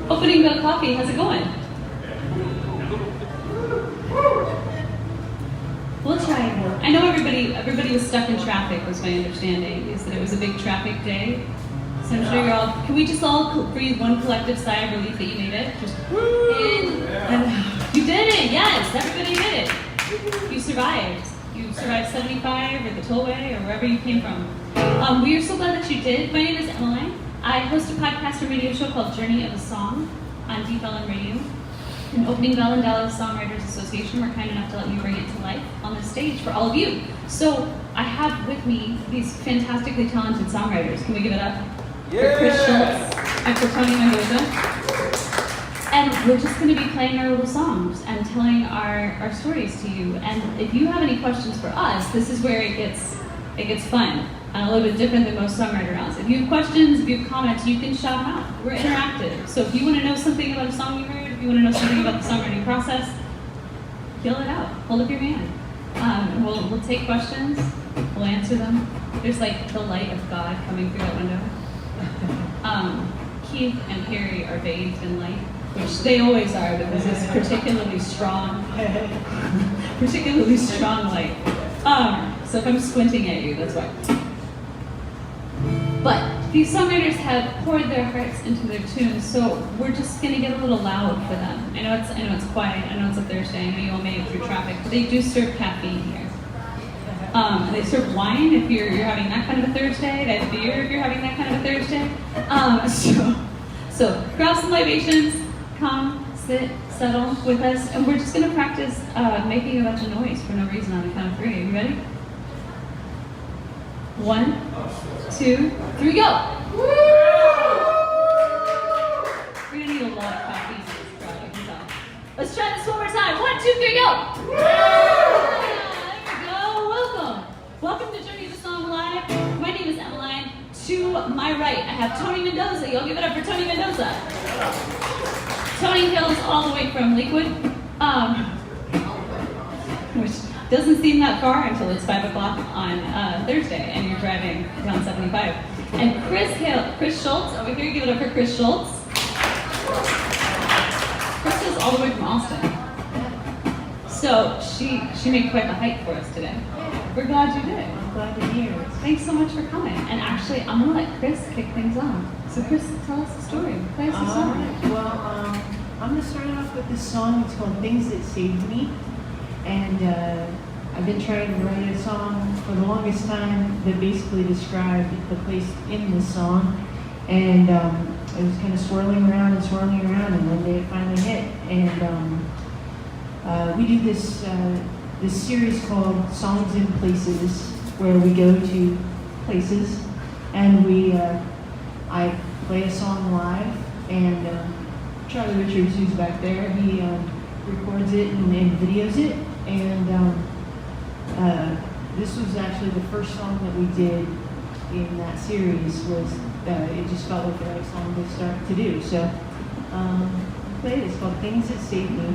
Opening Milk Coffee, how's it going? We'll try. I know everybody was stuck in traffic, was my understanding, is that it was a big traffic day. So I'm sure you're all, can we just all breathe one collective sigh of relief that you made it? Just in and out. You did it, yes, everybody did it. You survived. You survived 75 or the tollway or wherever you came from. We are so glad that you did. My name is Emmeline. I host a podcast and radio show called Journey of a Song on Deep Ellen Radio. An opening bell in Dallas Songwriters Association. We're kind enough to let me bring it to life on the stage for all of you. So I have with me these fantastically talented songwriters. Can we give it up for Kris Schultz and for Tony Mendoza? And we're just going to be playing our little songs and telling our stories to you. And if you have any questions for us, this is where it gets fun. And a little bit different than most songwriter rounds. If you have questions, if you have comments, you can shout them out. We're interactive. So if you want to know something about a song you heard, if you want to know something about the songwriting process, yell it out. Hold up your hand. And we'll take questions. We'll answer them. There's like the light of God coming through that window. Keith and Harry are bathed in light, which they always are, but this is particularly strong light. So if I'm squinting at you, that's why. But these songwriters have poured their hearts into their tunes, so we're just gonna get a little loud for them. I know it's quiet. I know it's a Thursday. I know you all made it through traffic, but they do serve caffeine here. They serve wine if you're having that kind of a Thursday. They have beer if you're having that kind of a Thursday. So grab some libations, come, sit, settle with us, and we're just gonna practice making a bunch of noise for no reason on the count of 3. Are you ready? 1, 2, 3, go! Woo! We're gonna need a lot of coffee for this crowd, I can tell. Let's try this one more time. 1, 2, 3, go! Woo! There we go. Welcome to Journey of the Song Live. My name is Emmeline. To my right, I have Tony Mendoza. Y'all give it up for Tony Mendoza. Tony hails all the way from Lakewood, which doesn't seem that far until it's 5 o'clock on Thursday and you're driving down 75. And Kris Schultz, over here, give it up for Kris Schultz. Kris is all the way from Austin. So she made quite the hike for us today. We're glad you did. I'm glad to hear. Thanks so much for coming. And actually, I'm gonna let Kris kick things off. So Kris, tell us the story. Play us a song. Right. Well, I'm gonna start off with this song. It's called Things That Saved Me. And I've been trying to write a song for the longest time that basically described the place in this song. And it was kind of swirling around, and one day it finally hit. And we do this series called Songs in Places, where we go to places and I play a song live, and Charlie Richards, who's back there, he records it and videos it. And this was actually the first song that we did in that series. It just felt like the right song to start to do. So play it. It's called Things That Saved Me.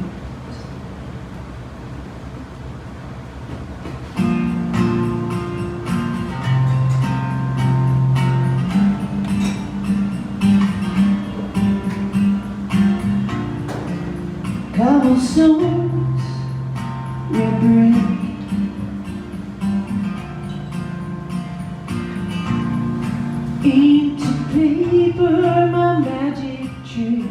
Cobblestones, red brick, ink to paper, my magic trick.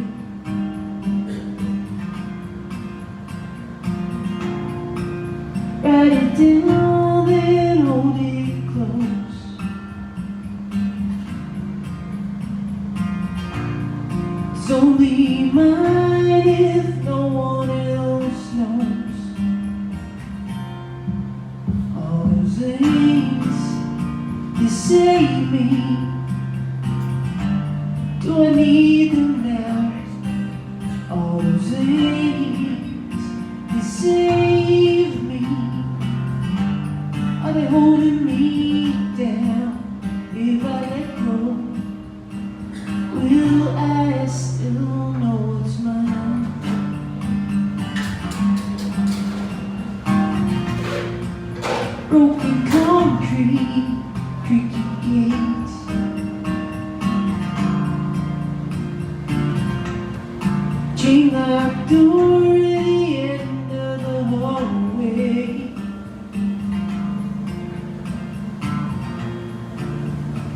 Write it down, then hold it close. It's only mine if no one else knows. All those things that save me, do I need them now? All those things that save me, are they holding me down? If I let go, will I still know it's mine? Broken concrete, creaky gates, chain locked door at the end of the hallway.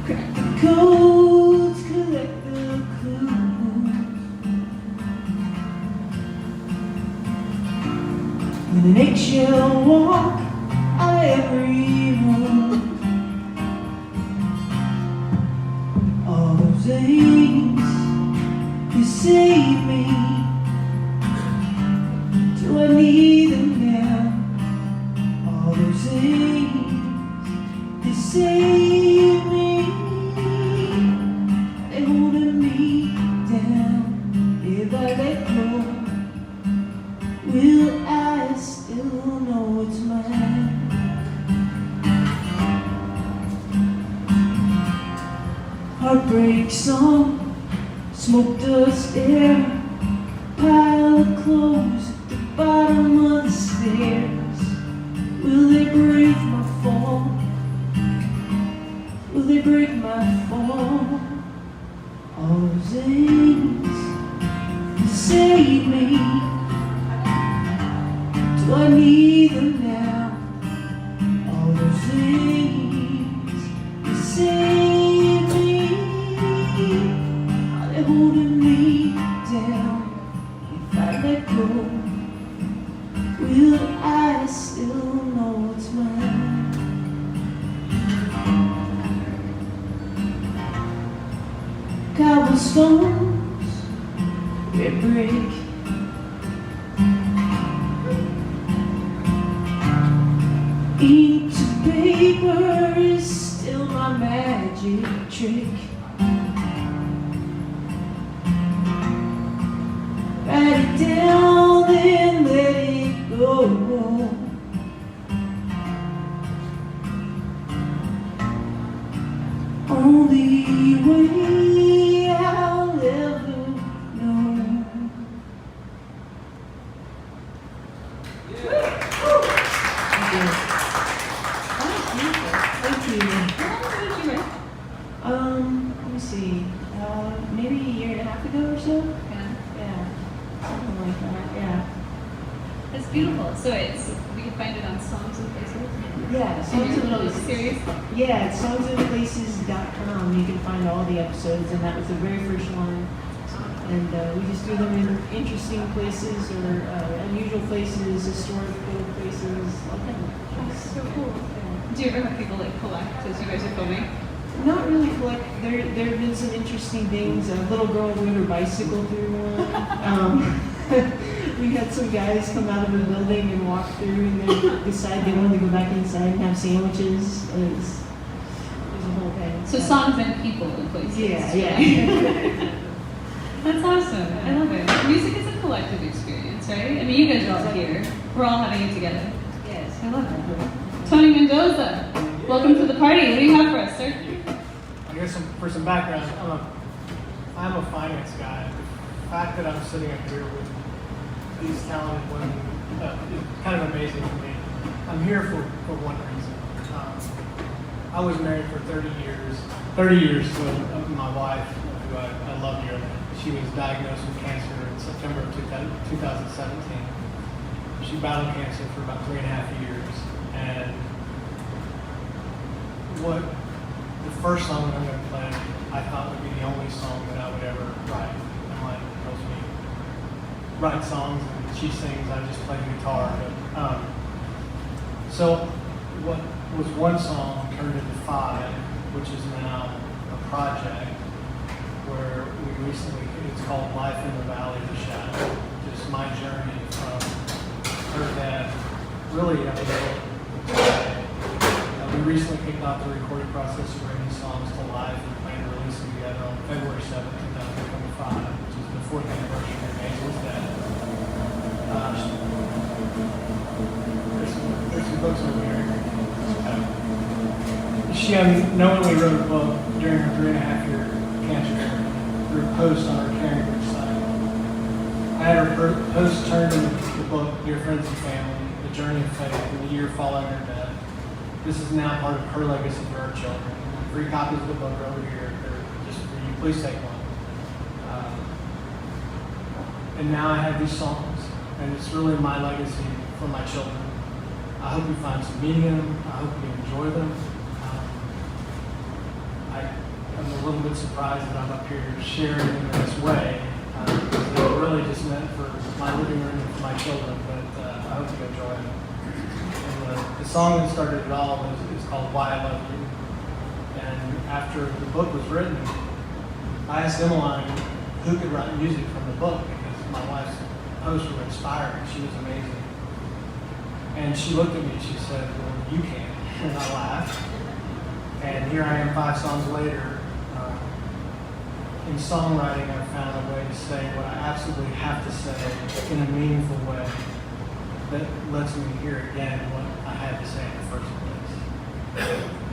Crack the codes, collect the clues. With an eggshell walk out of every room. All those things you save me. Do I need them now? All those things you save me. They're holding me down. If I let go, will I still know it's mine? Heartbreak song, smoke dust air, pile of clothes at the bottom of the stairs. Will they break my fall? Will they break my fall? All those things that save me. Do I need them now? All those things that save me. Are they holding me down? If I let go, will I still know it's mine? Cobblestones, red brick, ink to paper is still my magic trick. Write it down and let it go. Only way I'll ever know. Thank you. How long ago did you write? Let me see. Maybe a year and a half ago or so. Yeah. Yeah, something like that. Yeah. That's beautiful. So we can find it on Songs and Places. Yeah, And Songs your and little Places. series. Yeah, it's songsandplaces.com. You can find all the episodes, and that was the very first one. And we just do them in interesting places or unusual places, historical places, all kinds of That's places. so cool. Do you ever have people like collect as you guys are filming? Not really collect. There have been some interesting things. A little girl rode her bicycle through one. We had some guys come out of a building and walk through, and they decide they wanted to go back inside and have sandwiches. It was a whole thing. So songs and people and places. Yeah. That's awesome. I love it. Music is a collective experience, right? I mean, you guys are all here. We're all having it together. Yes. I love it. Tony Mendoza, welcome to the party. What do you have for us, sir? I guess for some background, I'm a finance guy. The fact that I'm sitting up here with these talented women is kind of amazing to me. I'm here for one reason. I was married for 30 years to my wife, who I love dearly. She was diagnosed with cancer in September of 2017. She battled cancer for about 3.5 years. And the first song that I'm going to play, I thought would be the only song that I would ever write. Emmeline helps me write songs, and she sings, I just play the guitar. But, so what was one song turned into 5, which is now a project where it's called Life in the Valley of the Shadow. Just my journey from her dad, really, we recently kicked off the recording process of bringing songs to life and plan to release them together on February 7th, 2025, which is the 4th anniversary of Mendoza's dad. There's some books over here. She unknowingly wrote a book during her 3.5-year cancer journey through a post on her Caring Rich site. I had her post turned into the book, Dear Friends and Family, The Journey of Faith, in the year following her death. This is now part of her legacy for her children. 3 copies of the book are over here. They're just for you. Please take one. And now I have these songs, and it's really my legacy for my children. I hope you find some meaning in them. I hope you enjoy them. I'm a little bit surprised that I'm up here sharing them in this way. They were really just meant for my living room and for my children, but I hope you enjoy them. And the song that started it all is called Why I Love You. And after the book was written, I asked Emmeline who could write music from the book, because my wife's posts were inspiring. She was amazing. And she looked at me and she said, well, you can. And I laughed. And here I am 5 songs later. In songwriting, I've found a way to say what I absolutely have to say in a meaningful way that lets me hear again what I had to say in the first place.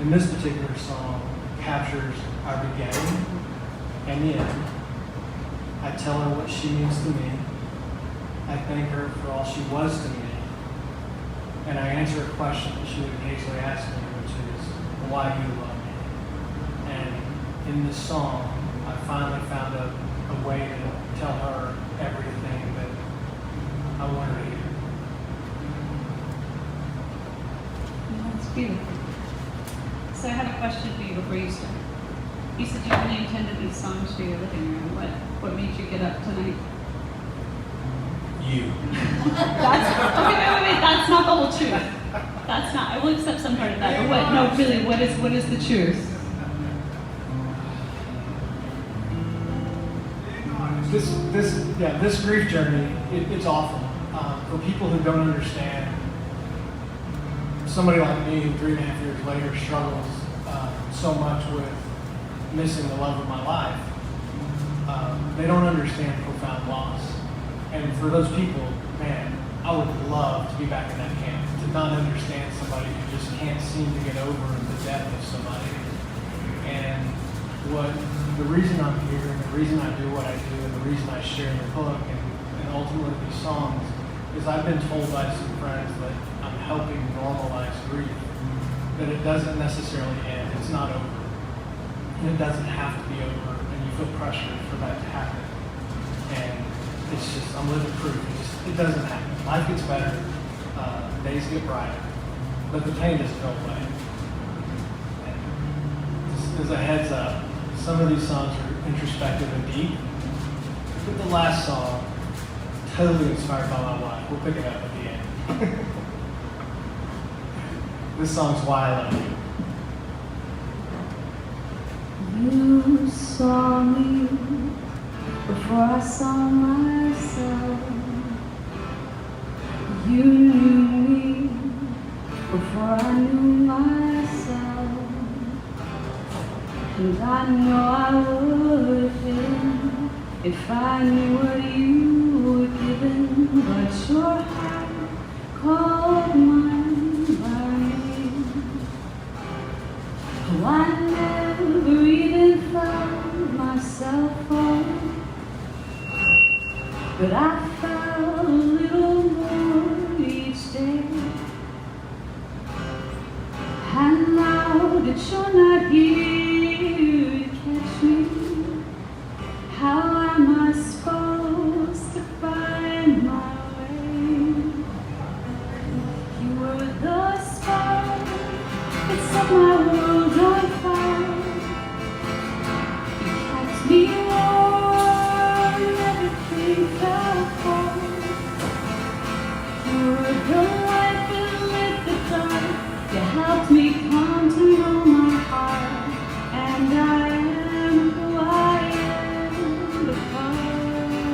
And this particular song captures our beginning and the end. I tell her what she means to me. I thank her for all she was to me. And I answer a question that she would occasionally ask me, which is, why do you love me? And in this song, I finally found a way to tell her everything that I want her to hear. That's beautiful. So I have a question for you before you start. You said you only intended these songs for your living room. What made you get up tonight? You. Wait. That's not the whole truth. That's not. I will accept some part of that. But what? No, really. What is the truth? This grief journey, it's awful. For people who don't understand, somebody like me who 3.5 years later struggles so much with missing the love of my life, they don't understand profound loss. And for those people, man, I would love to be back in that camp, to not understand somebody who just can't seem to get over the death of somebody. And the reason I'm here, and the reason I do what I do, and the reason I share the book and ultimately these songs, is I've been told by some friends that I'm helping normalize grief, that it doesn't necessarily end, it's not over. And it doesn't have to be over, and you feel pressured for that to happen. And it's just, I'm living proof, it doesn't happen. Life gets better, days get brighter, but the pain doesn't go away. And just as a heads up, some of these songs are introspective and deep, but the last song, totally inspired by my wife. We'll pick it up at the end. This song's Why I Love You. You saw me before I saw myself. You knew me before I knew myself. And I know I would have been if I knew what you were given. But your heart called mine by name. Oh, I never even found myself on, but I found a little more each day. And now that you're not here to catch me, how am I supposed to find my way? You were the spark that set my world on fire. You kept me warm, everything fell apart. You were the light that lit the dark. You helped me come to know my heart, and I am who I am because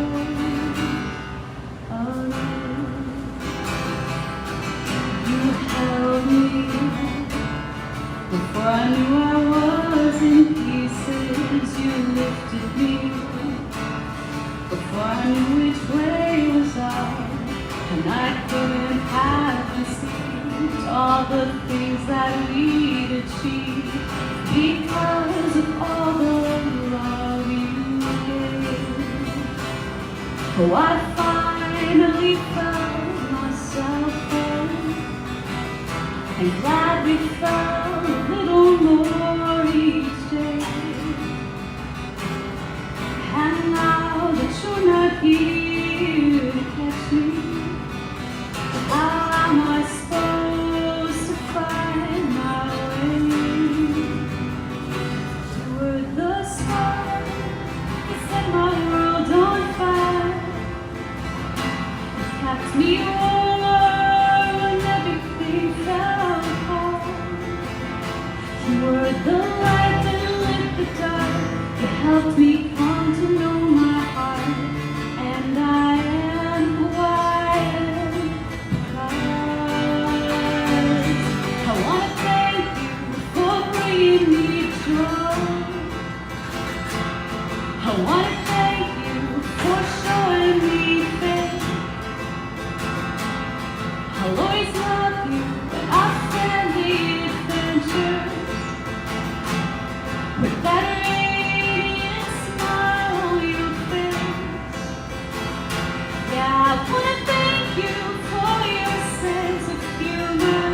of you. You held me before I knew I was in pieces. You lifted me before I knew which way was up, and I couldn't have conceived all the things that we'd achieved because of all the love you gave. Oh, I finally found myself and glad we found a little more each day. And now that you're not here come to know my heart, and I am who I am because I want to thank you for bringing me joy. I want to thank you for showing me faith. I'll always love you when I stand the adventures with that radiant smile on your face. Yeah, I want to thank you for your sense of humor.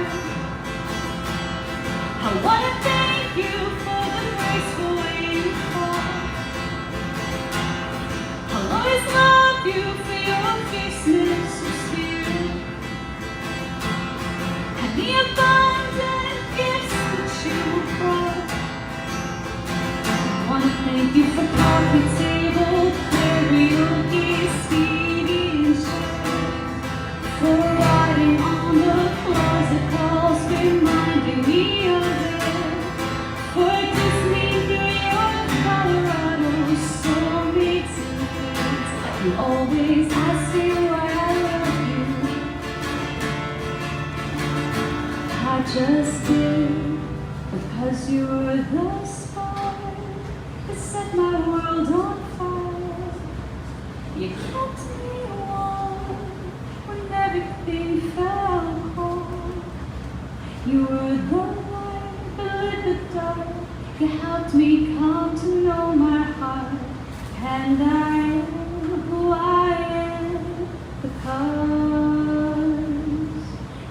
I want to thank you for the graceful way you fall. I'll always love you for your fierceness of spirit and the abundant gifts that you brought. I want to thank you for coffee table, karaoke, speedy and sure, for riding on the closet calls, reminding me of it, for Disney, New York, Colorado, soulmates and things. You always ask me why I love you. I just did, because you were the spark that set my world on fire. You kept me warm when everything fell cold. You were the light that lit the dark. You helped me come to know my heart, and I am who I am because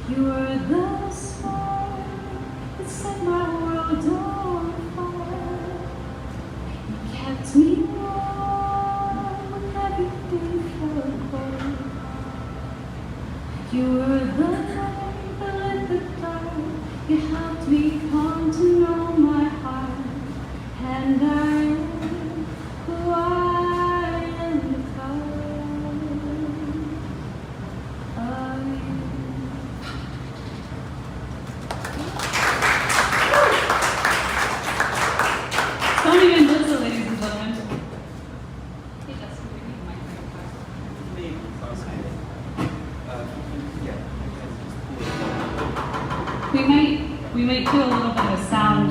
you were the spark that set my world on fire. You kept me warm when everything felt cold. You were the light that lit the dark. You helped me come to know my heart, and I am who I am because of you. Tony Mendoza, ladies and gentlemen. Hey, Justin, we need a microphone. We might do a little bit of a sound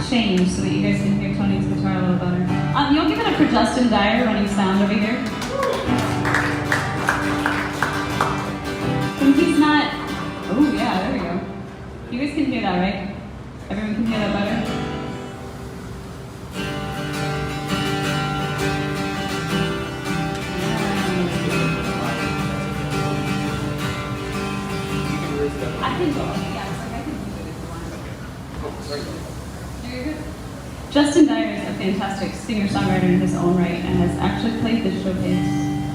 change so that you guys can hear Tony's guitar a little better. You'll give it up for Justin Dyer running sound over here. When he's not, oh yeah, there we go. You guys can hear that, right? Everyone can hear that better? I can go. Yeah, it's like I can do it if you want. You're good. Justin Dyer is a fantastic singer-songwriter in his own right and has actually played this showcase.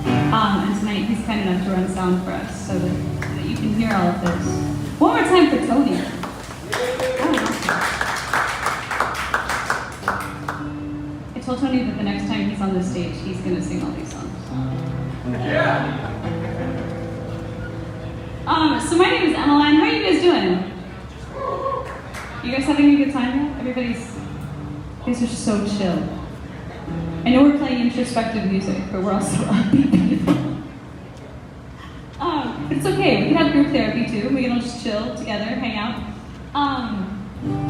And tonight he's kind enough to run sound for us so that you can hear all of this. One more time for Tony. I told Tony that the next time he's on the stage, he's going to sing all these songs. Yeah. So my name is Emmeline. How are you guys doing? You guys having a good time yet? You guys are so chill. I know we're playing introspective music, but we're also upbeat people. But it's okay. We can have group therapy too. We can all just chill together, hang out.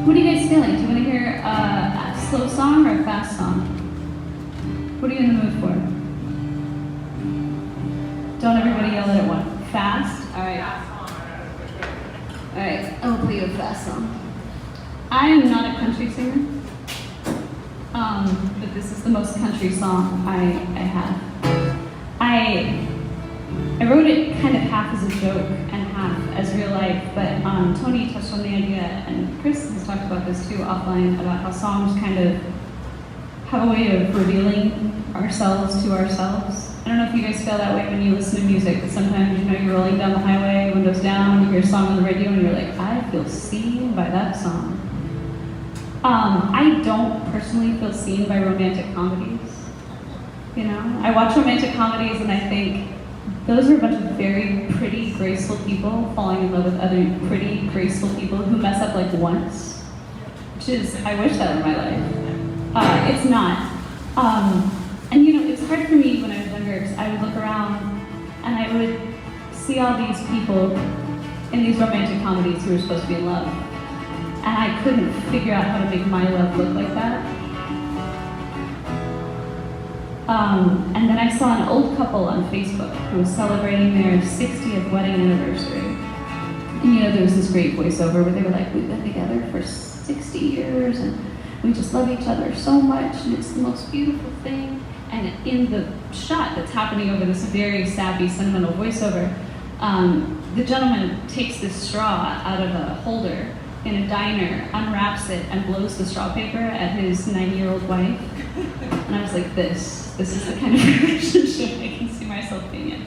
What are you guys feeling? Do you want to hear a slow song or a fast song? What are you in the mood for? Don't everybody yell it at once. Fast? All right. All right. I'll play you a fast song. I am not a country singer, but this is the most country song I have. I wrote it kind of half as a joke and half as real life, but Tony touched on the idea, and Kris has talked about this too offline, about how songs kind of have a way of revealing ourselves to ourselves. I don't know if you guys feel that way when you listen to music, but sometimes you're rolling down the highway, windows down, you hear a song on the radio, and you're like, I feel seen by that song. I don't personally feel seen by romantic comedies. I watch romantic comedies and I think those are a bunch of very pretty, graceful people falling in love with other pretty, graceful people who mess up like once, which is, I wish that in my life. It's not. And I would look around and I would see all these people in these romantic comedies who were supposed to be in love. And I couldn't figure out how to make my love look like that. And then I saw an old couple on Facebook who was celebrating their 60th wedding anniversary. And you know, there was this great voiceover where they were like, we've been together for 60 years and we just love each other so much and it's the most beautiful thing. And in the shot that's happening over this very sappy, sentimental voiceover, the gentleman takes this straw out of a holder in a diner, unwraps it, and blows the straw paper at his 9-year-old wife. And I was like, this is the kind of relationship I can see myself being in.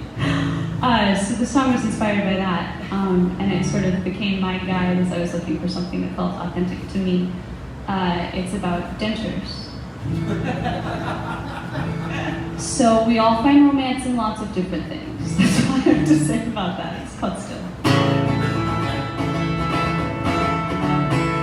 So the song was inspired by that, and it sort of became my guide as I was looking for something that felt authentic to me. It's about dentures. So we all find romance in lots of different things. That's all I have to say about that. It's called Still.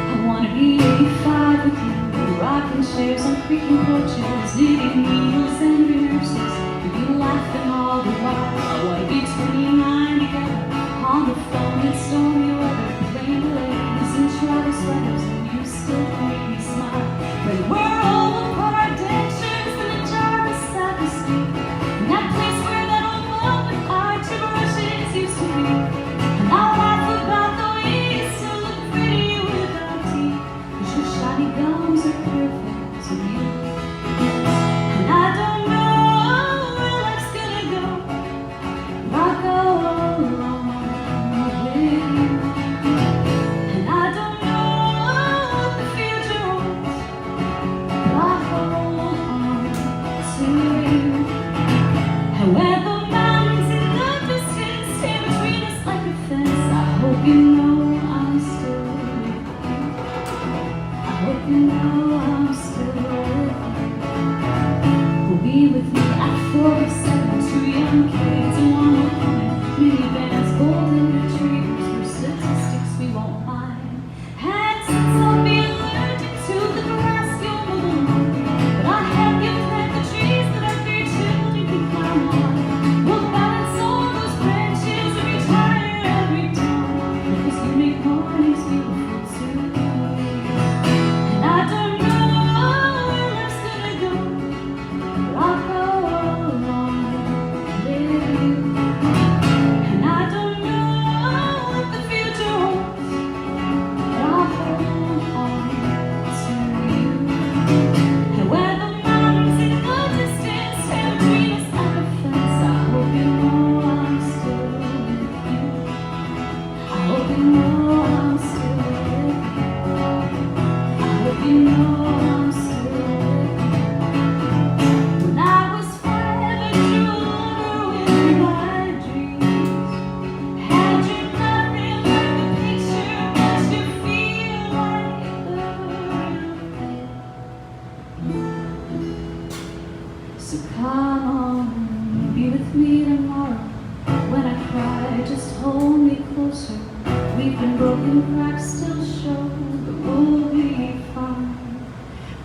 I want to be 85 with you, rocking chairs on creaking porches, knitting needles and nurses. We'd be laughing all the while. I want to be 29 together on the phone in stormy weather, playing ladies and travel sweaters, and you still make me smile. When we're all apart, dentures in a jar beside the street, in that place where that old velvet arch of brushes used to be. And I'll laugh about the way you still look pretty without teeth, 'cause your shiny gums are perfect to me. And I don't know where life's gonna go, but I'll go along with you. And I don't know what the future holds, but I hold on to you. And where the mountains in the distance stand between us like a fence, I hope you know I'm still with you. I hope you know I'm still with you. Will be with me at 47, 2 young kids and one more coming. Minivans, golden retrievers, for statistics we won't mind. And since I'll be allergic to the grass, you'll move along. But I help you plant the trees that our three children can climb on. We'll balance all those branches and retire every time, because you make mornings beautiful too. And I don't know where life's gonna go, but I'll go along with you. And I don't know what the future holds, but I'll hold on to you. And where the mountains in the distance stand between us like a fence, I hope you know I'm still with you. I hope you know I'm still with you. I hope you know I'm still with you. When I was 5, I drew a lover with my dreams. Had you nothing like the picture, but you feel like the real thing. So come on, be with me tomorrow. When I cry, just hold me closer. We've been broken cracks still show, but we'll be fine.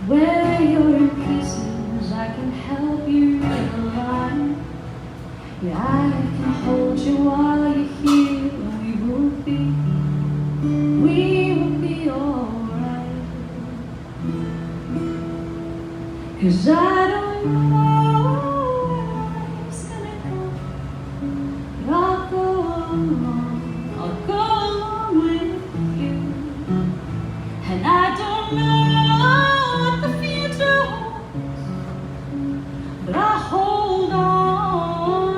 Where you're in pieces, I can help you realign. Yeah, I can hold you while you heal, and we will be alright. 'Cause I don't know where life's gonna go, but I'll go along with you. And I don't know what the future holds, but I hold on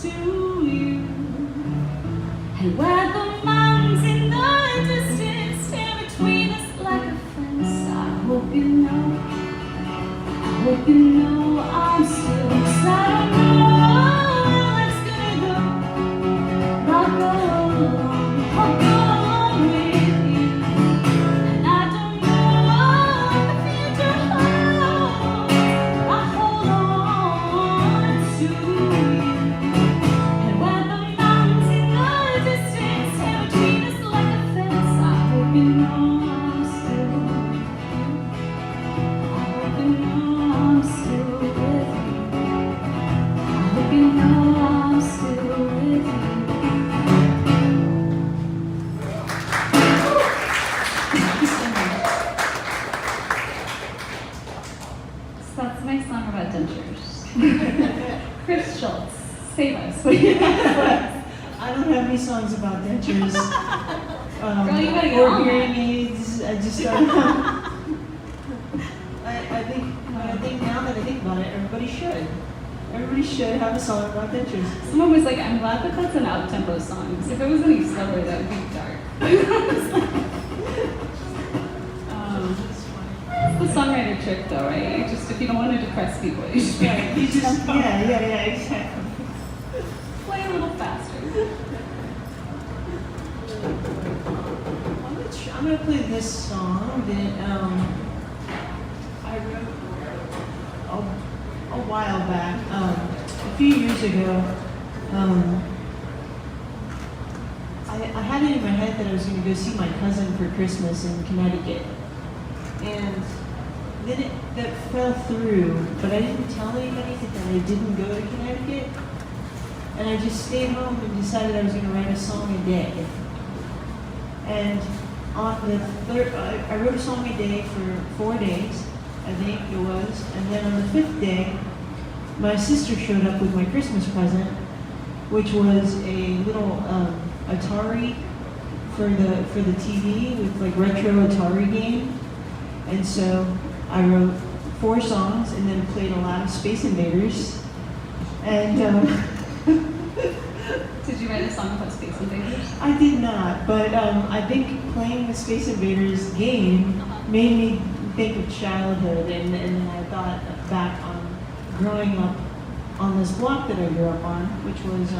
to you. And where the mountains in the distance stand between us like a fence, I hope you know, I hope you know I'm still, 'cause I don't know where life's gonna go, but I'll go along with you. And I don't know what the future holds, but I hold on to you. And where the mountains in the distance Kris Schultz, save us. What do you have? I don't have any songs about dentures. Girl, you gotta get or on hearing that. aids. I just don't know. I think now that I think about it, everybody should. Everybody should have a song about dentures. Someone was like, I'm glad that that's an out-tempo song, because if it was any slower, that would be dark. It's the songwriter trick though, right? You just, if you don't want to depress people, you just Right, you just, yeah, exactly. play a little faster. I'm gonna play this song that I wrote a while back, a few years ago. I had it in my head that I was going to go see my cousin for Christmas in Connecticut, and then that fell through. But I didn't tell anybody that I didn't go to Connecticut, and I just stayed home and decided I was going to write a song a day. And on the third, I wrote a song a day for 4 days, I think it was, and then on the 5th day, my sister showed up with my Christmas present, which was a little Atari for the TV with like retro Atari game, and so I wrote 4 songs and then played a lot of Space Invaders, and. Did you write a song about Space Invaders? I did not, but I think playing the Space Invaders game made me think of childhood, and then I thought back on growing up on this block that I grew up on, which was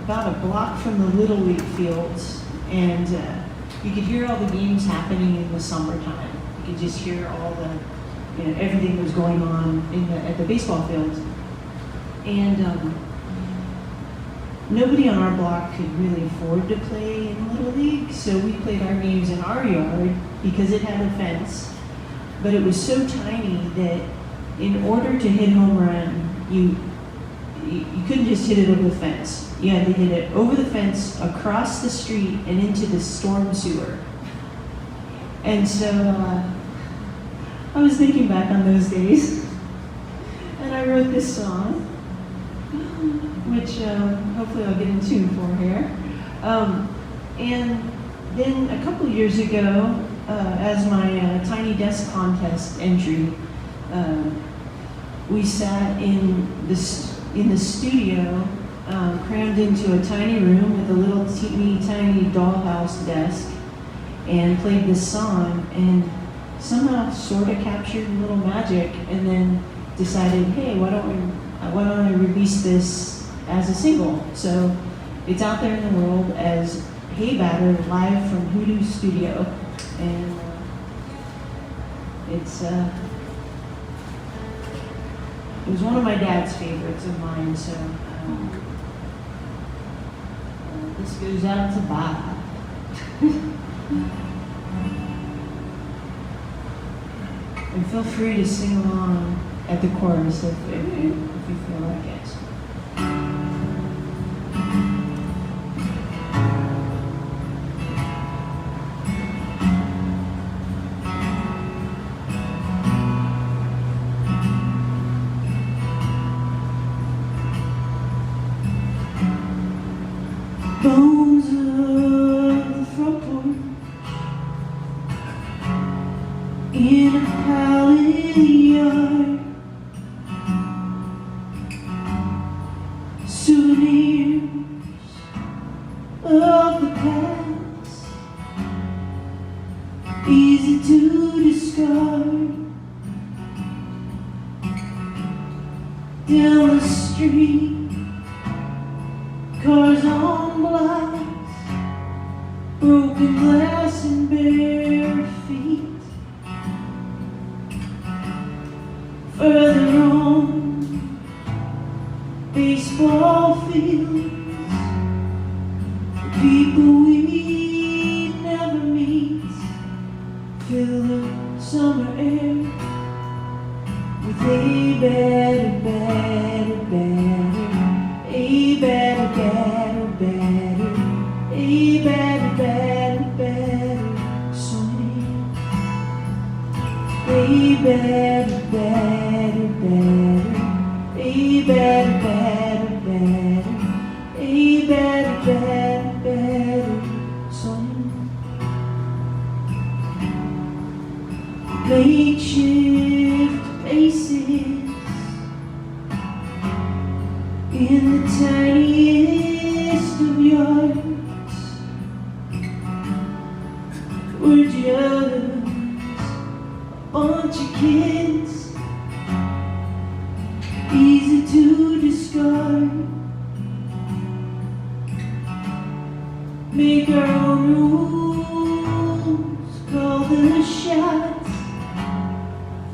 about a block from the Little League fields, and you could hear all the games happening in the summertime. You could just hear all the, everything that was going on at the baseball fields, and nobody on our block could really afford to play in Little League, so we played our games in our yard because it had a fence. But it was so tiny that in order to hit home run, you couldn't just hit it over the fence. You had to hit it over the fence, across the street, and into the storm sewer. And so I was thinking back on those days, and I wrote this song, which hopefully I'll get in tune for here. And then a couple years ago, as my Tiny Desk Contest entry, we sat in the studio, crammed into a tiny room with a little teeny tiny dollhouse desk, and played this song, and somehow sort of captured a little magic, and then decided, hey, why don't I release this as a single? So it's out there in the world as Hey Batter, live from Hoodoo Studio, and it was one of my dad's favorites of mine, so this goes out to Bob. And feel free to sing along at the chorus if you feel like it. Bones of the front porch in a pallid yard, souvenirs of the past, easy to discard. Down the street, cars on blocks, broken glass and bare feet. Further on, baseball fields, people we never meet, fill the summer air with a better, better, better, a better, better, better, a better, better, better song. A better, better, better. better, better, better, a better, better, better song. Makeshift faces in the tiniest of yards. We're just a bunch of kids, easy to discard. Make our own rules, call the shots.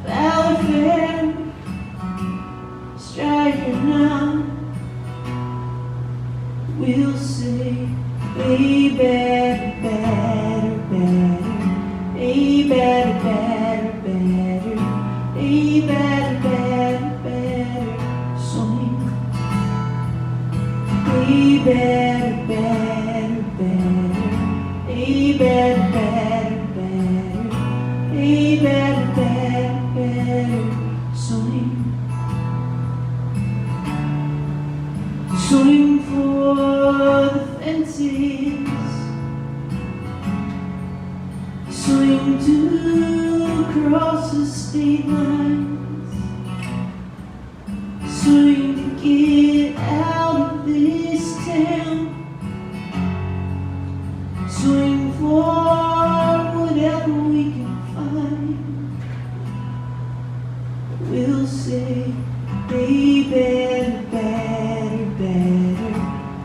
Foul affair, striking now. We'll say, hey, better, better, better, hey, better, better, better, hey, better, better, better, swing. Hey, better, better, better, hey, better, better, better, hey, better, better, better, swing. Swing for the fences, swing to cross the state lines, swing to get out of this town, swing for whatever we can find. We'll say, hey, better, better, better,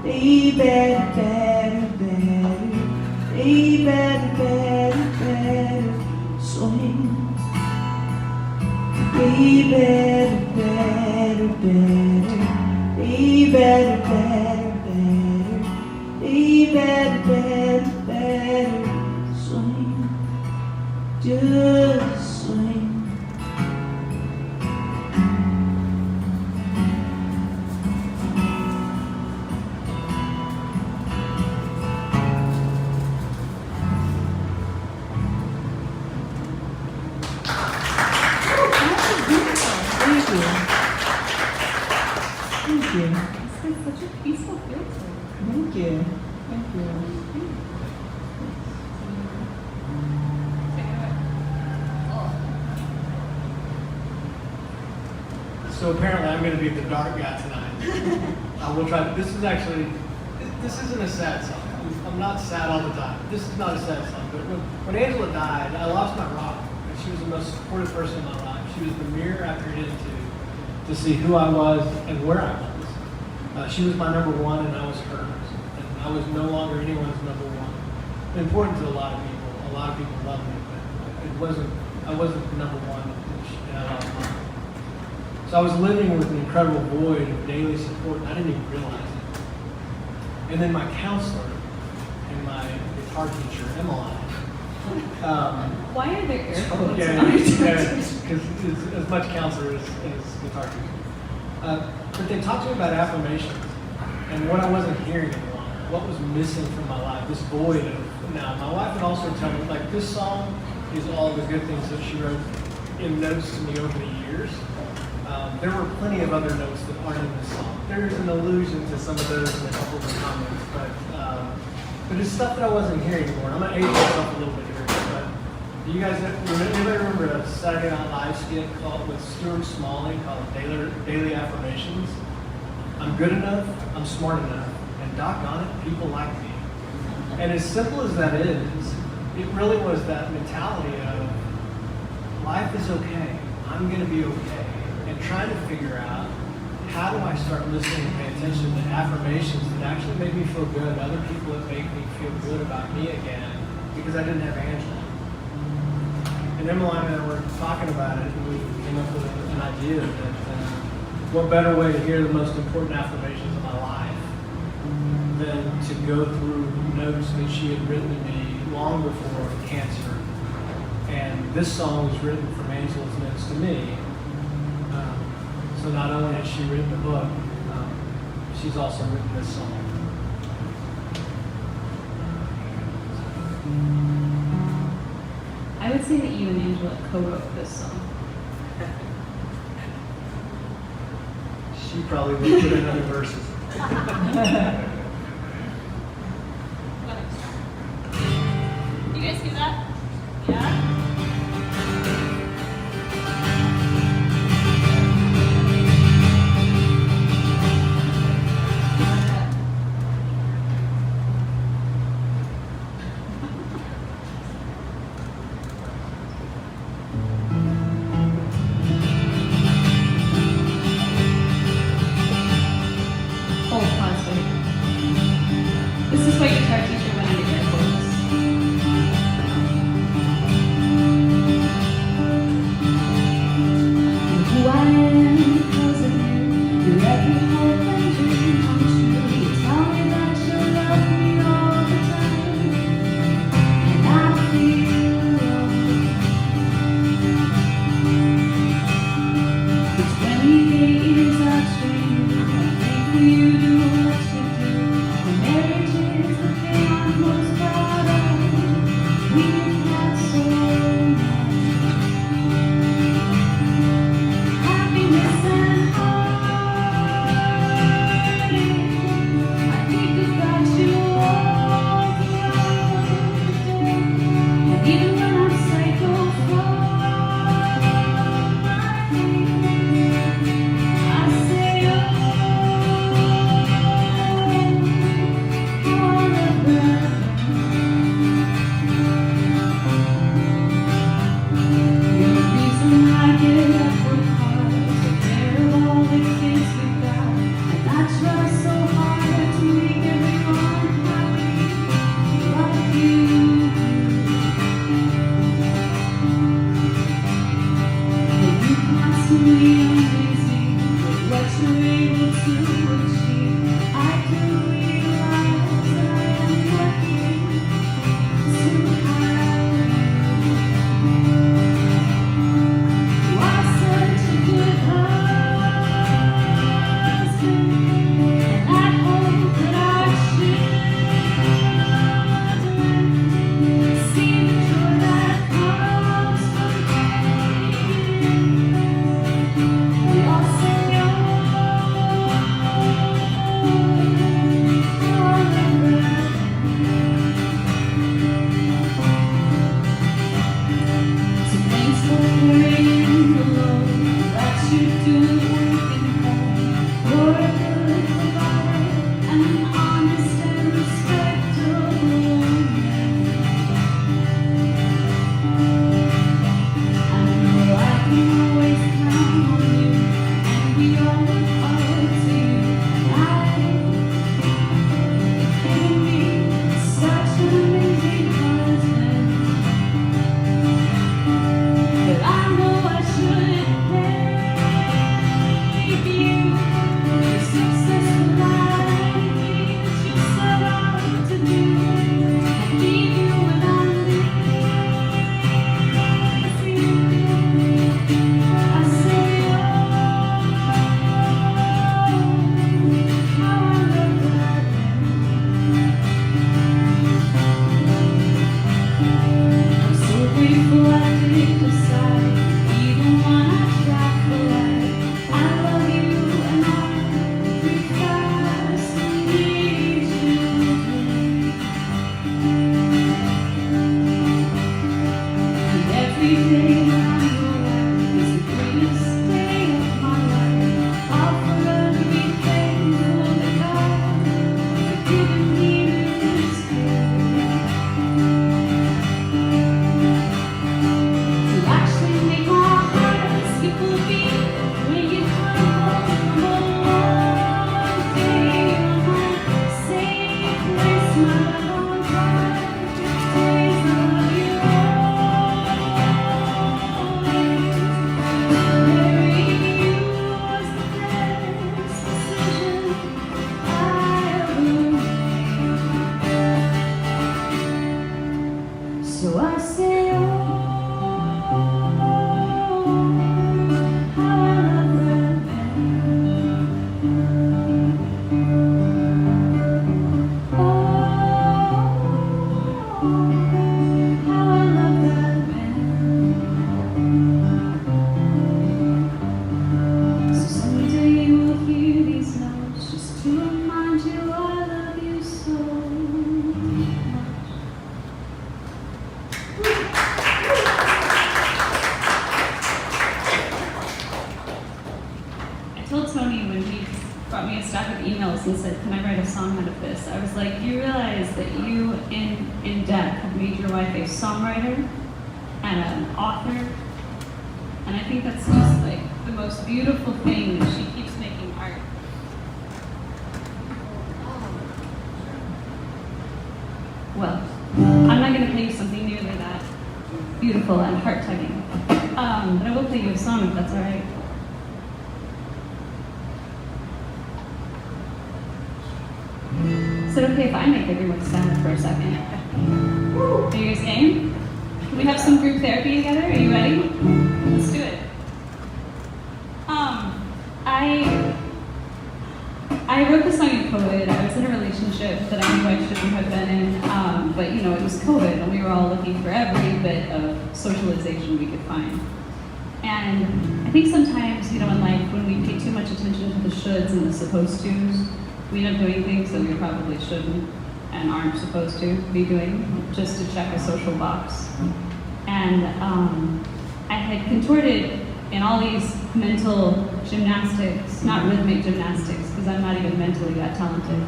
hey, better, better, better, hey, better, better, better, swing. Hey, better, better, better, hey, better, better, better, hey, better, better, better, swing. Just swing. Thank you. This is such a peaceful feel to it. Thank you. Thank you. So apparently I'm going to be the dark guy tonight. I will try. This isn't a sad song. I'm not sad all the time. This is not a sad song. But when Angela died, I lost my rock. And she was the most supportive person in my life. She was the mirror I turned into to see who I was and where I was. She was my number one and I was hers. And I was no longer anyone's number one. Important to a lot of people. A lot of people love me, but I wasn't number one and I lost mine. So I was living with an incredible void of daily support, and I didn't even realize it. And then my counselor and my guitar teacher, Emmeline. Why are there air quotes? Because as much counselor as guitar teacher. But they talked to me about affirmations and what I wasn't hearing any longer, what was missing from my life, this void of. Now, my wife would also tell me, like, this song is all the good things that she wrote in notes to me over the years. There were plenty of other notes that aren't in this song. There's an allusion to some of those in a couple of the comments, but it's stuff that I wasn't hearing anymore. I'm going to age myself a little bit here, but do you guys anybody remember a Saturday Night Live skit with Stuart Smalley called Daily Affirmations? I'm good enough, I'm smart enough, and doggone it, people like me. And as simple as that is, it really was that mentality of life is okay, I'm going to be okay. And trying to figure out how do I start listening and pay attention to affirmations that actually make me feel good, other people that make me feel good about me again, because I didn't have Angela. And Emmeline and I were talking about it, and we came up with an idea that what better way to hear the most important affirmations of my life than to go through notes that she had written to me long before cancer. And this song was written from Angela's notes to me. So not only has she written the book, she's also written this song. I would say that you and Angela co-wrote this song. She probably would put in other verses. You guys do that? Yeah? Hold, pause, wait. This is what guitar teacher went under air quotes. Who I am because of you, your every hope and dream come true. You tell me that you love me all the time, and I feel wrong. It's 28 years I've trained you, I think for you do what you do. The marriage is the thing I'm most proud of. We've had so much happiness and heartache. I think about you all throughout the day, and even when I'm psycho from my feet, I say, oh, all of that. You're the reason I get up for cars, take care of all the kids we got, and I try so hard to make everyone happy, like you do. And you constantly amaze me with what you're able to achieve. I do realize that I am lucky to have you. You are such a good husband, and I hope that our children see the joy that comes from dating. We all say, oh, all of that. So thanks for carrying the load that you do working home. You're a good provider and an honest and respectable man. I know I can always count on you, and we all look up to you. You've given me such an amazing husband. But I know I shouldn't blame you for the successful life that you set out to do. I leave you when I'm lazy. I say, oh, Tony when he brought me a stack of emails and said, "Can I write a song out of this?" I was like, "You realize that you, in depth, have made your wife a songwriter and an author, and I think that's just like the most beautiful thing that she keeps making art." Well, I'm not going to play you something nearly that beautiful and heart-tugging, but I will play you a song if that's all right. Is it okay if I make everyone stand for a second? Are you guys game? Can we have some group therapy together? Are you ready? Let's do it. I wrote this song in COVID. I was in a relationship that I knew I shouldn't have been in, but you know, it was COVID and we were all looking for every bit of socialization we could find. And I think sometimes, you know, in life when we pay too much attention to the shoulds and the supposed tos, we end up doing things that we probably shouldn't and aren't supposed to be doing just to check a social box. And I had contorted in all these mental gymnastics, not rhythmic gymnastics, because I'm not even mentally that talented.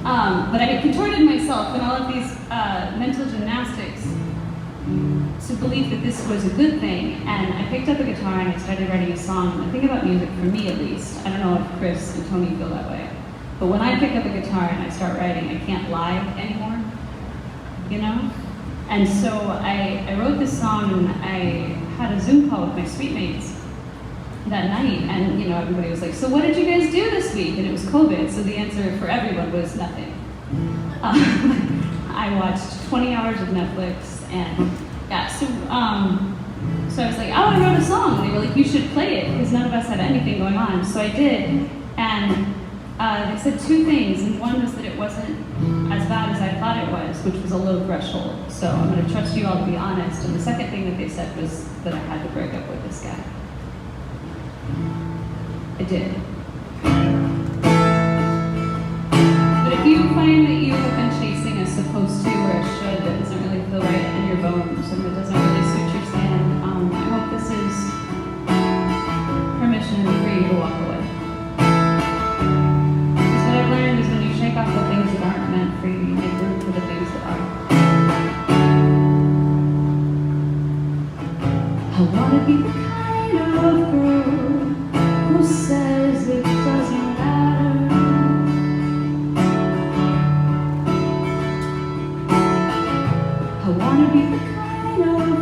But I had contorted myself in all of these mental gymnastics to believe that this was a good thing. And I picked up a guitar and I started writing a song. And the thing about music, for me at least, I don't know if Kris and Tony feel that way, but when I pick up a guitar and I start writing, I can't lie anymore, you know? And so I wrote this song and I had a Zoom call with my suite mates that night, and you know, everybody was like, "So what did you guys do this week?" And it was COVID, so the answer for everyone was nothing. I watched 20 hours of Netflix, and yeah, so I was like, "Oh, I wrote a song." And they were like, "You should play it," because none of us had anything going on. So I did, and they said two things, and one was that it wasn't as bad as I thought it was, which was a low threshold. So I'm going to trust you all to be honest. And the second thing that they said was that I had to break up with this guy. I did. But if you find that you have been chasing a supposed to or a should that doesn't really feel right in your bones and that doesn't really suit your stand, I hope this is permission for you to walk away. Because what I've learned is when you shake off the things that aren't meant for you, you make room for the things that are. I want to be the kind of girl who says it doesn't matter. I want to be the kind of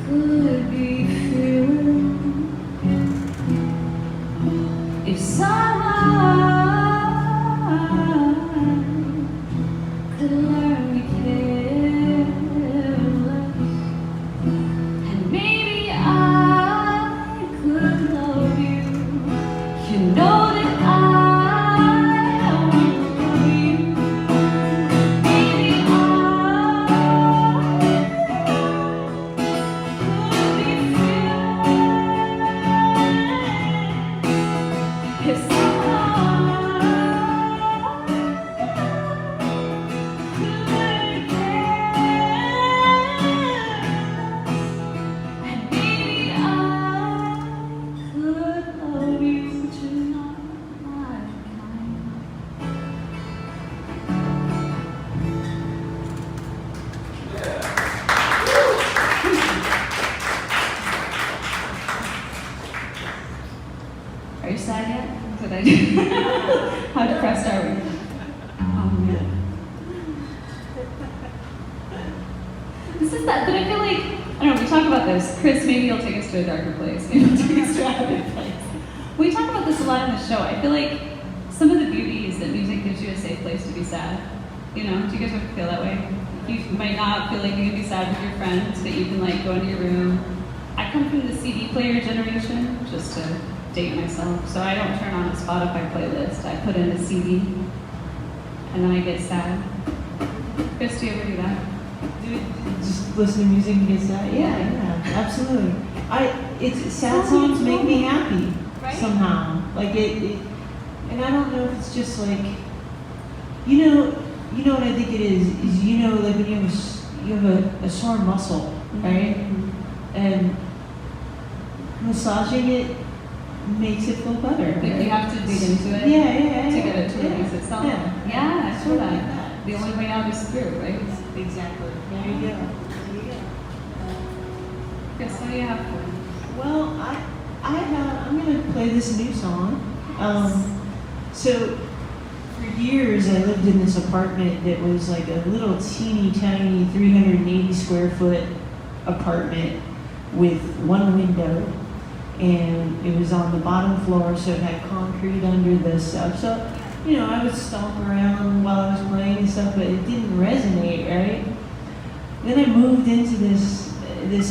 could be feeling if someone could learn to care less, and maybe I could love you. You know that I want you. Maybe I could be feeling if someone could learn to care, and maybe I could love you, but you're not my kind. Are you sad yet? What did I do? How depressed are we? Oh man. This is that, but I feel like, I don't know, we talk about this. Kris, maybe you'll take us to a darker place. Maybe you'll take us to a happier place. We talk about this a lot in the show. I feel like some of the beauty is that music gives you a safe place to be sad. You know, do you guys feel that way? You might not feel like you can be sad with your friends, but you can like go into your room. I come from the CD player generation, just to date myself. So I don't turn on a Spotify playlist. I put in a CD, and then I get sad. Kris, do you ever do that? Just listen to music and get sad? Yeah, absolutely. It's sad songs make me happy Right? somehow. Like it, and I don't know if it's just like, you know what I think it is you know, like when you have a sore muscle, right? And massaging it makes it feel better. Like right? you have to dig into it Yeah. to get it to release itself. Yeah, I feel sort of like that. that. The only way out is through, right? Exactly. There you go. Kris, what do you have for me? Well, I'm gonna play this new song. So for years I lived in this apartment that was like a little teeny tiny 380 square foot apartment with one window, and it was on the bottom floor, so it had concrete under the stuff. So, you know, I would stomp around while I was playing and stuff, but it didn't resonate, right? Then I moved into this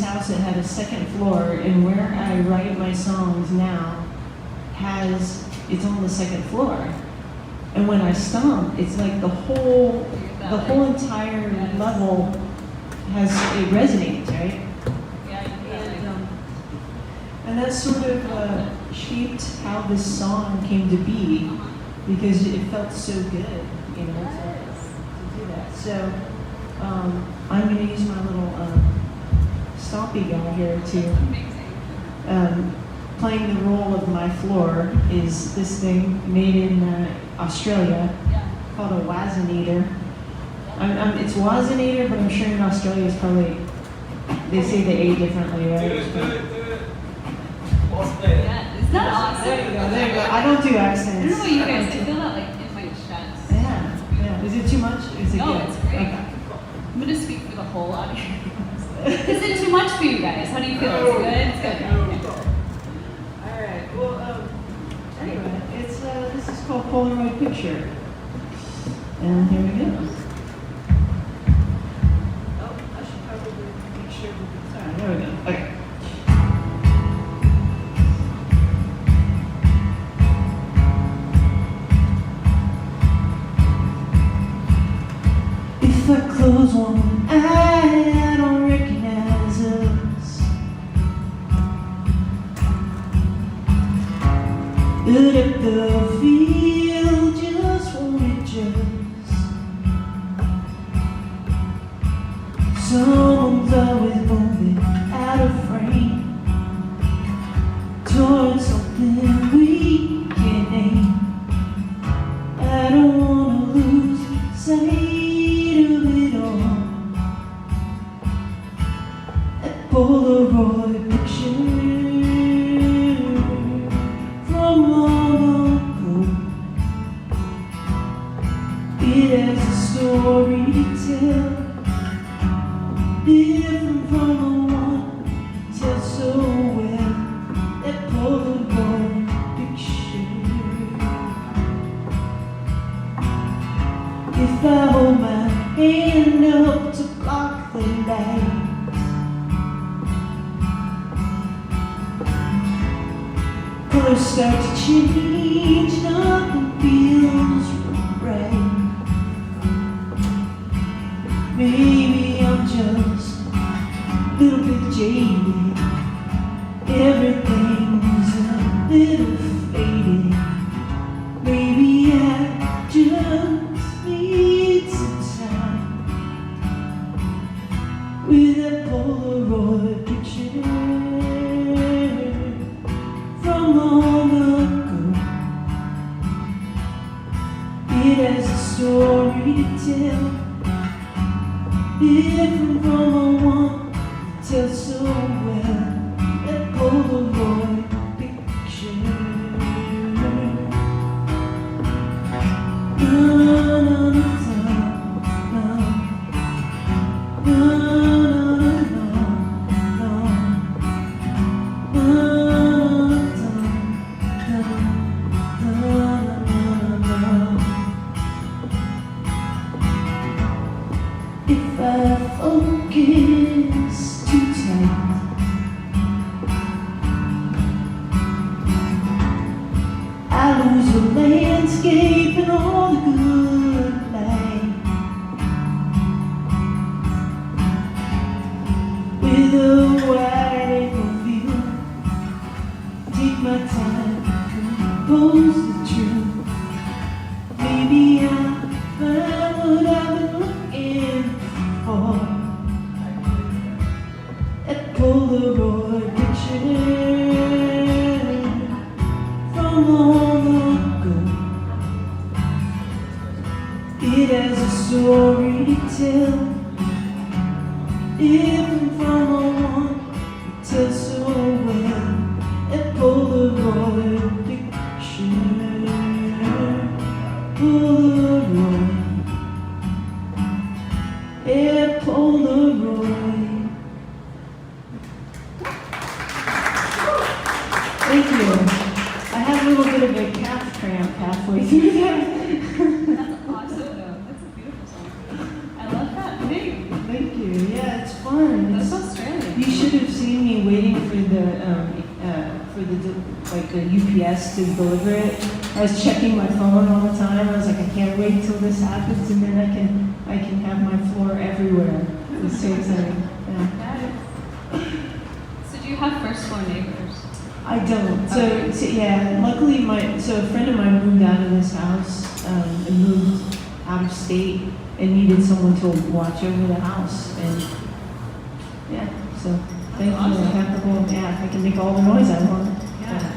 house that had a second floor, and where I write my songs now it's on the second floor. And when I stomp, it's like the whole entire level it resonates, right? And that sort of shaped how this song came to be, because it felt so good, you know, to do that. So I'm going to use my little stompy guy here to playing the role of my floor is this thing made in Australia called a wazinator. It's wazinator, but I'm sure in Australia it's probably, they say the A differently, right? Yeah, it's not awesome. There you go. I don't do I don't accents. know about you guys, I feel that like in my chest. Yeah. Is it too much? Is it No, good? it's great. Okay. I'm gonna speak for the whole audience. Is it too much for you guys? How do you feel? It's good? It's good. All right. Well, anyway, this is called Polaroid Picture. And here we go. Oh, I should probably make sure we can start. There we go. Okay. If I close one eye, I don't recognize us. But if the field just won't adjust, someone's always moving out of frame towards something we can't name. I don't wanna lose sight of it all. That Polaroid picture from long ago. It has a story to tell. different from the one tells so well that Polaroid picture. If I hold my hand up to block the light, colors start to change, nothing feels right. Maybe I'm just a little bit jaded, everything's a little faded. Maybe I just need some time with a Polaroid picture from long ago. It has a story to tell, different from the one that tells so well that Polaroid picture. If I focus too tight, I lose the landscape and all the good light. With a wide April view, take my time to compose the truth. Maybe I'll find what I've been looking for, that Polaroid picture from long ago. It has a story to tell, different from the one that tells so well that Polaroid picture. Polaroid, yeah, Polaroid. Thank you. I had a little bit of a calf cramp halfway through that. That's awesome, though. That's a beautiful song. I love that name. Thank you. Yeah, it's fun. That's Australian. You should have seen me waiting for the UPS to deliver it. I was checking my phone all the time. I was like, I can't wait till this happens, and then I can have my floor everywhere. It's so exciting. Yeah. So do you have first floor neighbors? I don't. So yeah, luckily a friend of mine moved out of this house and moved out of state and needed someone to watch over the house, and yeah, so thankfully I have the whole, I can make all the noise I want. Yeah.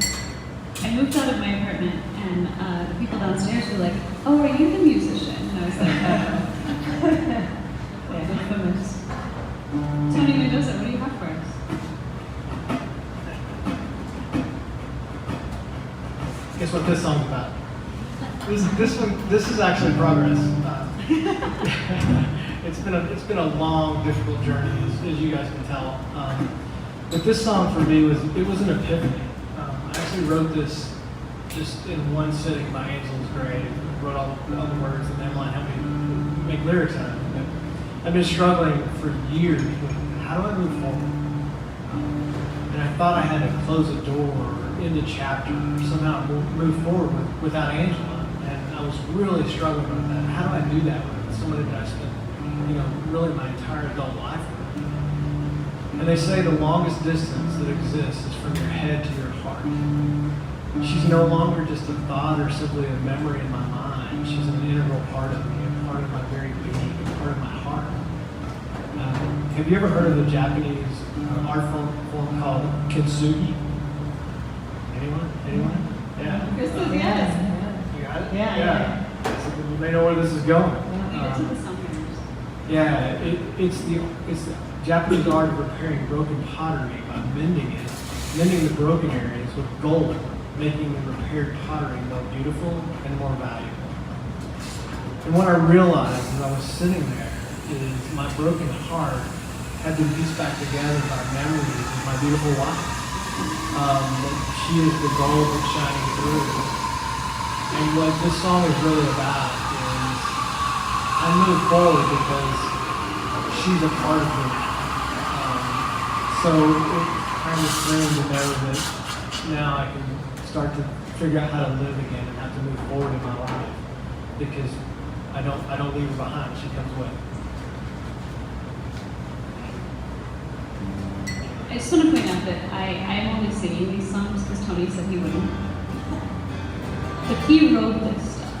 I moved out of my apartment, and the people downstairs were like, "Oh, are you the musician?" And I was like, "Oh." Yeah, they're famous. Tony Mendoza, what do you have for us? Guess what this song's about? This is actually progress. It's been a long, difficult journey, as you guys can tell. But this song for me was an epiphany. I actually wrote this just in one sitting by Angel's grave. Wrote all the words, and Emmeline helped me make lyrics out of it. But I've been struggling for years with how do I move forward? And I thought I had to close a door or end a chapter or somehow move forward without Angela. And I was really struggling with that. How do I do that with somebody that I spent, really my entire adult life with? And they say the longest distance that exists is from your head to your heart. She's no longer just a thought or simply a memory in my mind. She's an integral part of me, a part of my very being, a part of my heart. Have you ever heard of the Japanese art form called kintsugi? Anyone? Yeah. Chris says yes. You got it? Yeah. So they know where this is going. Leave it to the songwriters. Yeah, it's the Japanese art of repairing broken pottery by mending the broken areas with gold, making the repaired pottery more beautiful and more valuable. And what I realized as I was sitting there is my broken heart had been pieced back together by memories of my beautiful wife. She is the gold that's shining through. And what this song is really about is I move forward because she's a part of me. So it kind of thrilling to know that now I can start to figure out how to live again and have to move forward in my life because I don't leave her behind. She comes with. I just want to point out that I am only singing these songs because Tony said he wouldn't. But he wrote this stuff.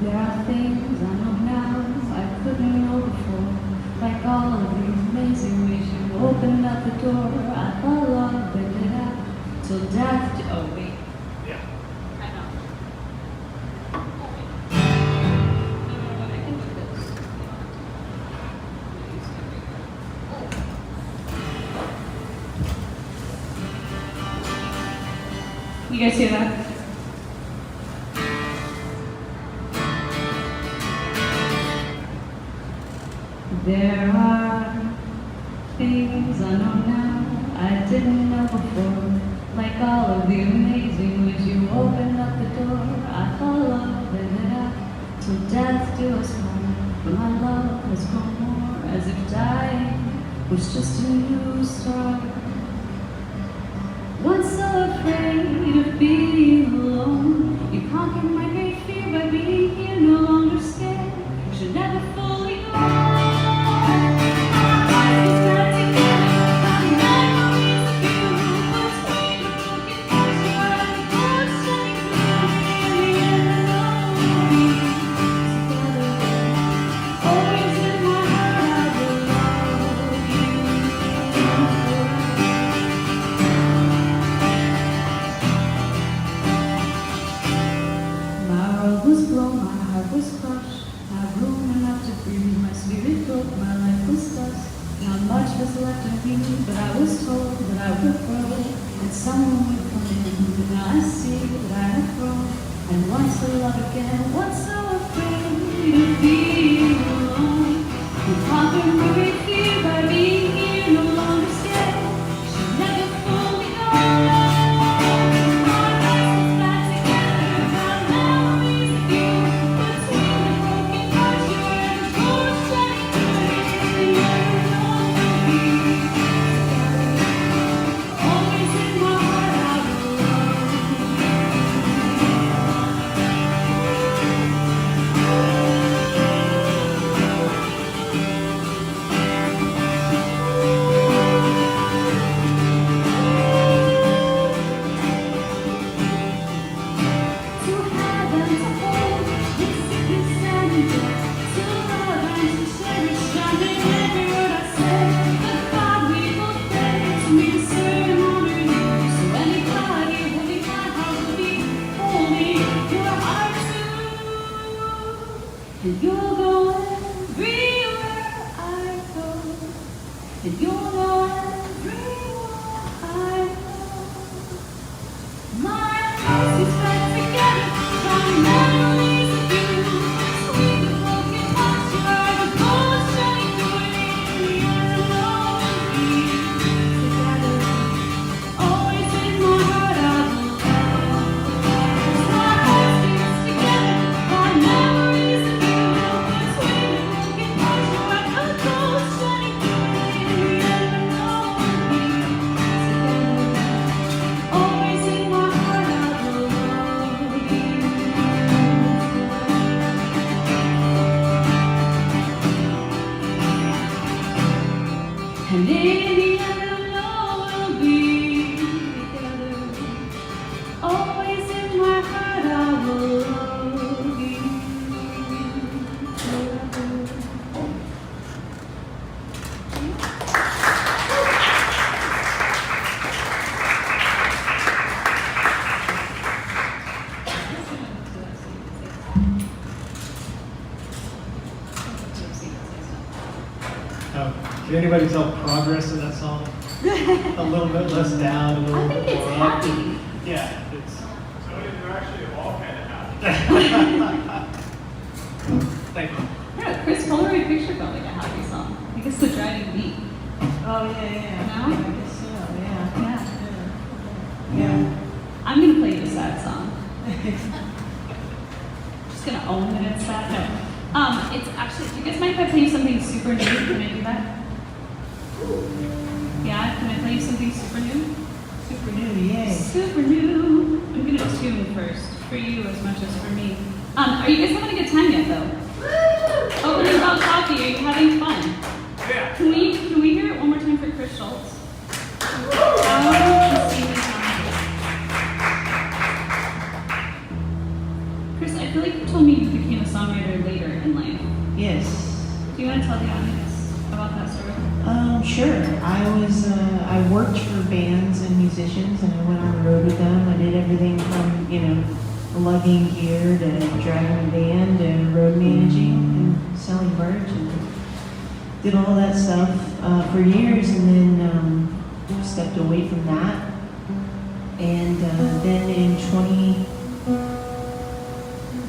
There are things I know now I couldn't know before, like all of these amazing ways you opened up the door. I thought love ended out till death. Oh, wait. Yeah. I know. No, I can do this. You guys hear that? There are things I know now I didn't know before, like all of the amazing ways you opened up the door. I thought love ended out till death do us part, but my love has grown more as if dying was just a new start. Once so afraid of being alone, you conquered my great fear by being here, no longer scared. Should never fully know. Left of me, but I was told that I would grow, and someone would come in, and now I see that I have grown, and want to love again, once so afraid of being alone. You conquered my great fear by being here, no longer scared. Should never fully know. And you'll go everywhere I go. And you'll go everywhere I go. My house is back together from memories of you. Between the broken hearts, you are the gold shining through. And alone together, always in my heart I will love. My house is together by memories of you. And in the end, I know we'll be together. Always in my heart, I will love you forever. Did anybody tell progress in that song? A little bit less down, a little I bit think it's more up. happy. Yeah, it's. So they're actually all kind Thank you. Yeah, Chris Polaroid picture felt like a happy song. I guess the driving beat. Oh, yeah. No? I guess so, yeah. Yeah. Yeah. I'm gonna play you a sad song. Just gonna own that it's sad. No. It's actually. Do you guys mind if I play you something super new? Can I do that? Yeah. Can I play you something super new? Super new, yay. Super new. I'm gonna tune first for you as much as for me. Are you guys having a good time yet, though? Oh, what about coffee? Are you having fun? Yeah. Can we hear it one more time for Kris Schultz? Kris, I feel like you told me you became a songwriter later in life. Yes. Do you want to tell the audience about that story? Sure. I worked for bands and musicians, and I went on the road with them. I did everything from, lugging gear to driving a band to road managing and selling merch, and did all that stuff for years, and then stepped away from that. And then in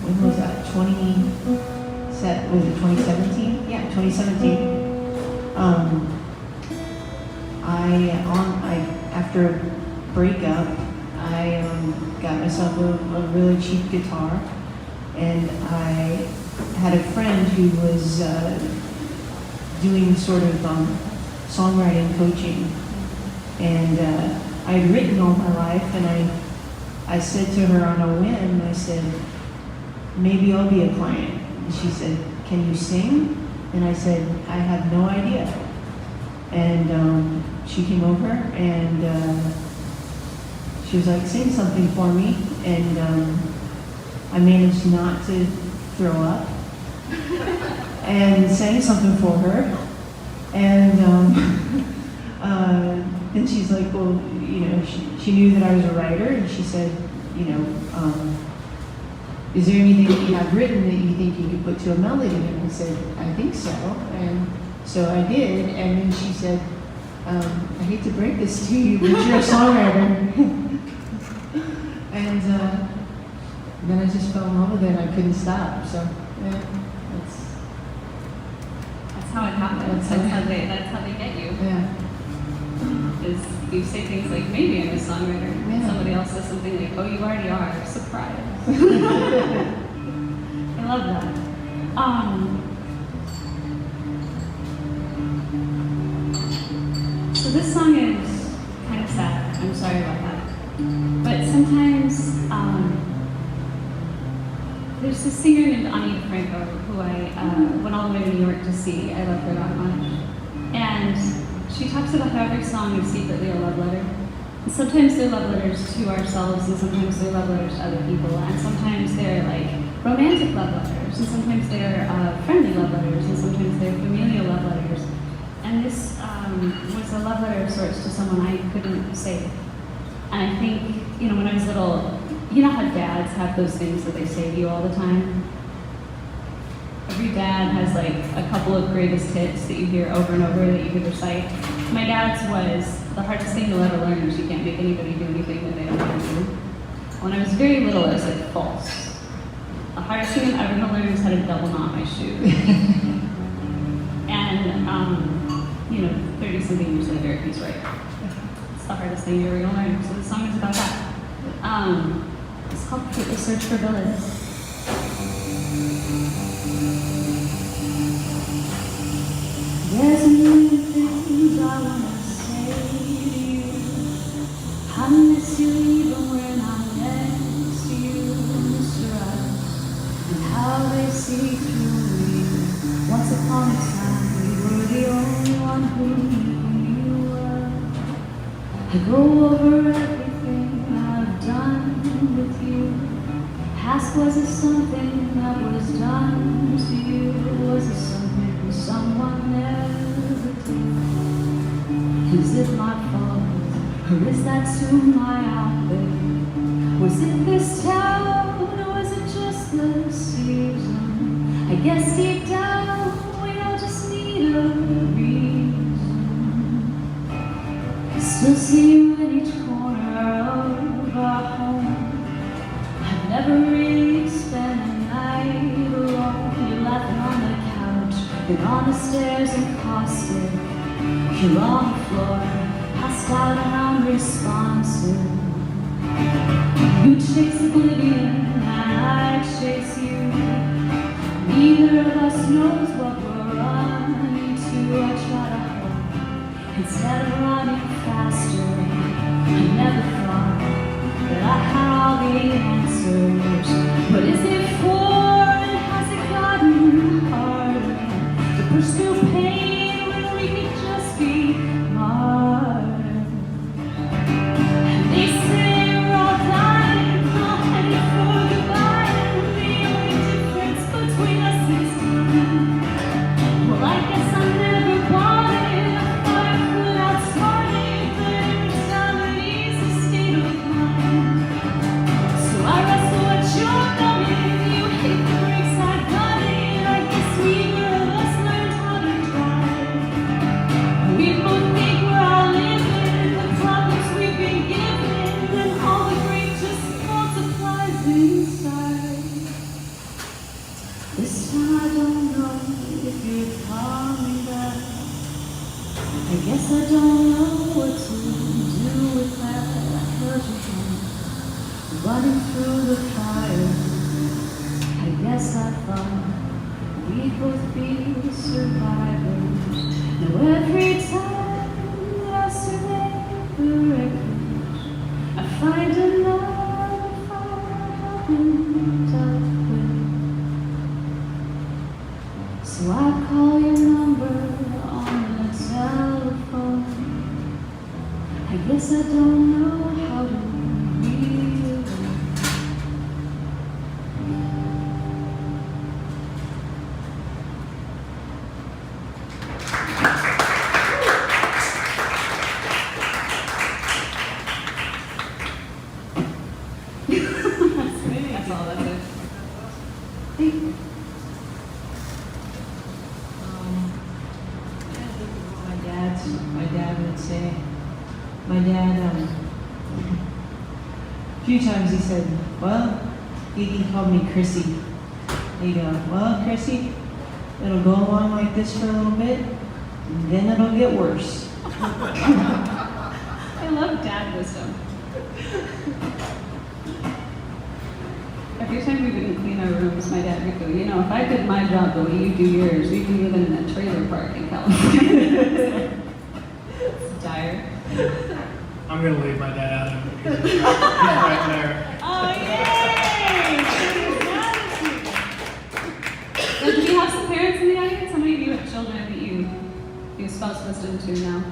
when was that? 2017? Yeah, 2017. After a breakup, I got myself a really cheap guitar, and I had a friend who was doing sort of songwriting coaching, and I had written all my life, and I said to her on a whim, I said, maybe I'll be a client. And she said, can you sing? And I said, I have no idea. And she came over, and she was like, sing something for me. And I managed not to throw up and sang something for her. And then she's like, well, she knew that I was a writer, and she said, is there anything that you have written that you think you could put to a melody? And I said, I think so. And so I did, and then she said, I hate to break this to you, but you're a songwriter. And then I just fell in love with it, and I couldn't stop. So, yeah, That's how it happens. That's how they get you. yeah. Is you say things like, maybe I'm a songwriter. And Yeah. somebody else says something like, oh, you already are. Surprise. I love that. So this song is kind of sad. I'm sorry about that. But sometimes there's this singer named Anita Franco who I went all the way to New York to see. I love her that much. And she talks about how every song is secretly a love letter. And sometimes they're love letters to ourselves, and sometimes they're love letters to other people, and sometimes they're like romantic love letters, and sometimes they're friendly love letters, and sometimes they're familial love letters. And this was a love letter of sorts to someone I couldn't say. And I think, when I was little, you know how dads have those things that they say to you all the time? Every dad has like a couple of greatest hits that you hear over and over that you could recite. My dad's was, the hardest thing you'll ever learn is you can't make anybody do anything that they don't want to do. When I was very little, I was like, false. The hardest thing I'm ever going to learn is how to double knot my shoe. And, 30-something years later, he's right. It's the hardest thing you're ever going to learn. So this song is about that. It's called The Search for Villains. There's a million things I wanna say to you. I miss you even when I'm next to you, Mr. Right. And how they see through me. Once upon a time, you were the only one who knew you were. I go over everything I've done with you. Past was it something that was done to you? Was it something someone never did? Is it my fault, or is that to my outfit? Was it this town, or was it just the season? I guess deep down, we all just need a reason. I still see you in each corner of our home. I've never really Been on the stairs and caustic, here on the floor, passed out and unresponsive. You chase oblivion and I chase you. Neither of us knows what we're running to. I try to hope instead of running faster. I never thought that I had all the answers. But is it for and has it gotten harder to pursue pain when we could just be martyrs? And they say we're all dying, not headed for goodbye, and the only difference between us is time. Well, I guess I never bought it. I thought I could outsmart it, but mentality's a state of mind. So I wrestle what you're coming, you hit the brakes, I got it. I guess neither of us learned how to drive. We both think we're all living the problems we've been given, and all the great just multiplies inside. This time I don't know if you're coming back. I guess I don't know what to do with that. I heard you come running through the fire. I guess I thought we'd both be survivors. Now every time that I survey the wreckage, I find another fire happened up with. So I call your number on the telephone. I guess I don't know how to read it. That's all that's it. My dad would say. My dad, a few times he said, well, he called me Chrissy. He'd go, well, Chrissy, it'll go along like this for a little bit, and then it'll get worse. I love dad wisdom. Every time we wouldn't clean our rooms, my dad would go, you know, if I did my job the way you do yours, we'd be living in a trailer park in California. It's dire. I'm gonna leave my dad out of it because he's right there. Oh, yay! Now, do we have some parents in the audience? How many of you have children that you espouse wisdom to now?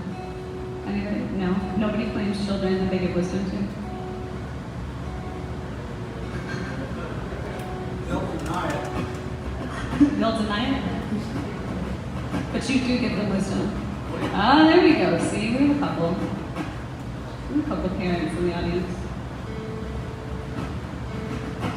Anybody? No? Nobody claims children that they give wisdom to? They'll deny it. They'll deny it? But you do give them wisdom. Ah, there we go. See, we have a couple. We have a couple parents in the audience.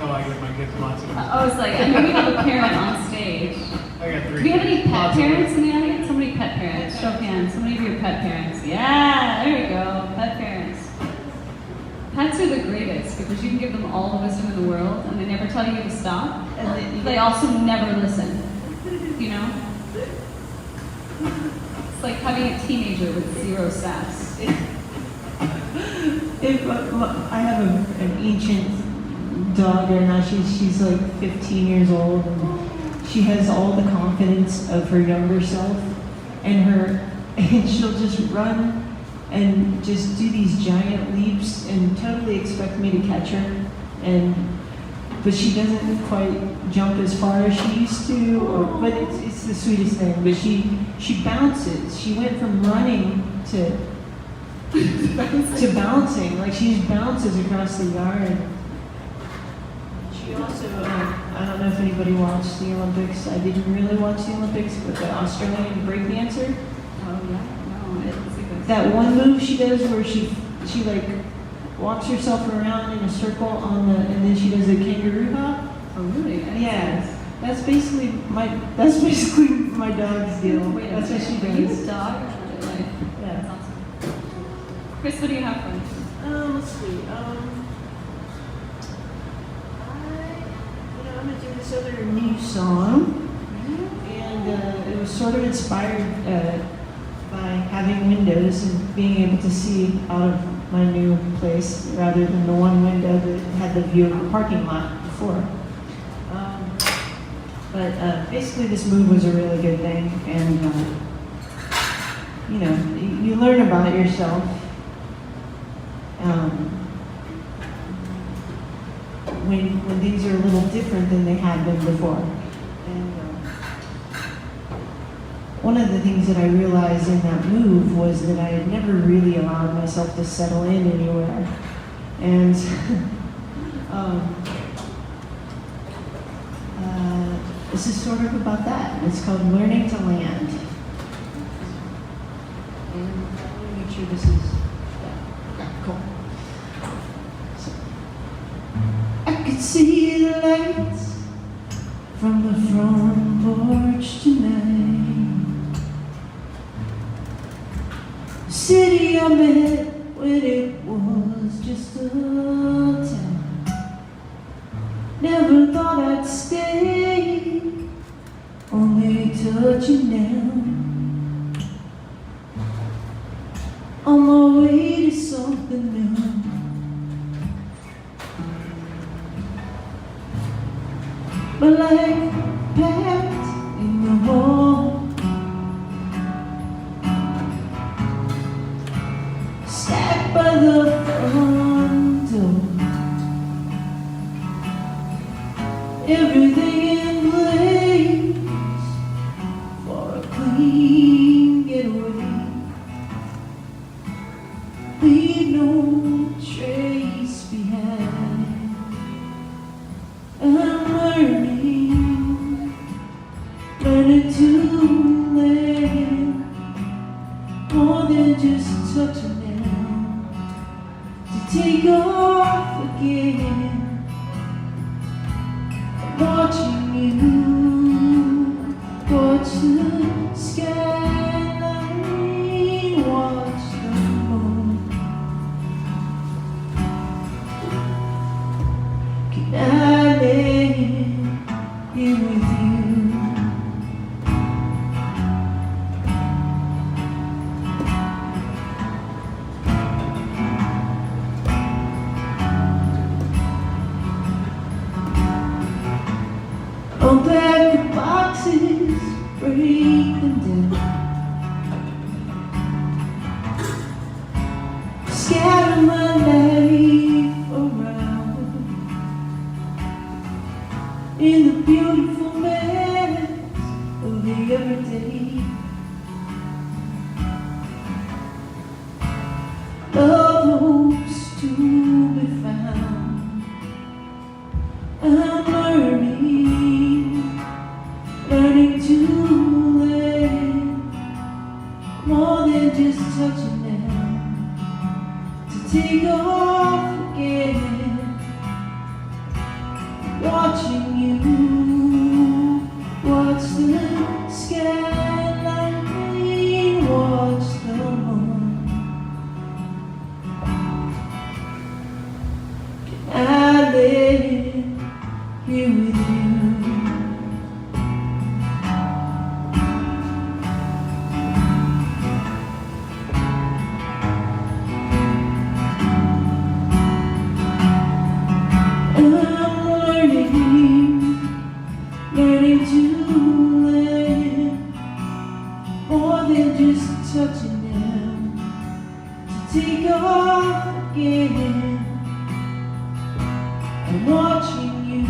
Oh, I give my kids lots of I was like, I know we have a parent on stage. I got Do three. we have any pet Lots of parents in the audience? Somebody pet parents. Show of hands. Somebody of your pet parents. Yeah, there we go. Pet parents. Pets are the greatest because you can give them all the wisdom in the world and they never tell you to stop. And they also never listen. You know? It's like having a teenager with zero sass. I have an ancient dog right now. She's like 15 years old, and she has all the confidence of her younger self, and she'll just run and just do these giant leaps and totally expect me to catch her, but she doesn't quite jump as far as she used to. But it's the sweetest thing. But she bounces. She went from running to bouncing. Like she just bounces across the yard. She also, I don't know if anybody watched the Olympics. I didn't really watch the Olympics, but the Australian breakdancer. Oh, yeah? No, I didn't see this. That one move she does where she like walks herself around in a circle and then she does a kangaroo hop. Oh, really? I didn't see Yeah, this. that's basically my dog's deal. Wait a That's what she minute. Are you a does. dog? Really? Yeah. That's awesome. Kris, what do you have for us? Let's see. I'm gonna do this other new song, and it was was sort of inspired by having windows and being able to see out of my new place rather than the one window that had the view of the parking lot before. But basically this move was a really good thing, and you know, you learn about yourself. When things are a little different than they had been before. And one of the things that I realized in that move was that I had never really allowed myself to settle in anywhere. And this is sort of about that. It's called Learning to Land. And let me make sure this is, yeah, cool. I could see the lights from the front porch tonight. The city I met when it was just a town. Never thought I'd stay, only touching down. On my way to something new. But life packed in the hall, stacked by the front door. Everything in place for a clean getaway. Leave no trace behind. I'm learning to land more than just touching down, to take off again. Watching you watch the skyline, watch the moon. Can I land here with you? Unpack the boxes, break them down. Scatter my life around in the beautiful mess of the everyday. Love hopes to be found. I'm learning to land more than just touching down, to take off again. Watching you watch the skyline, watch the moon. Can I live here with you? Learning to land more than just touching down, to take off again. I'm watching you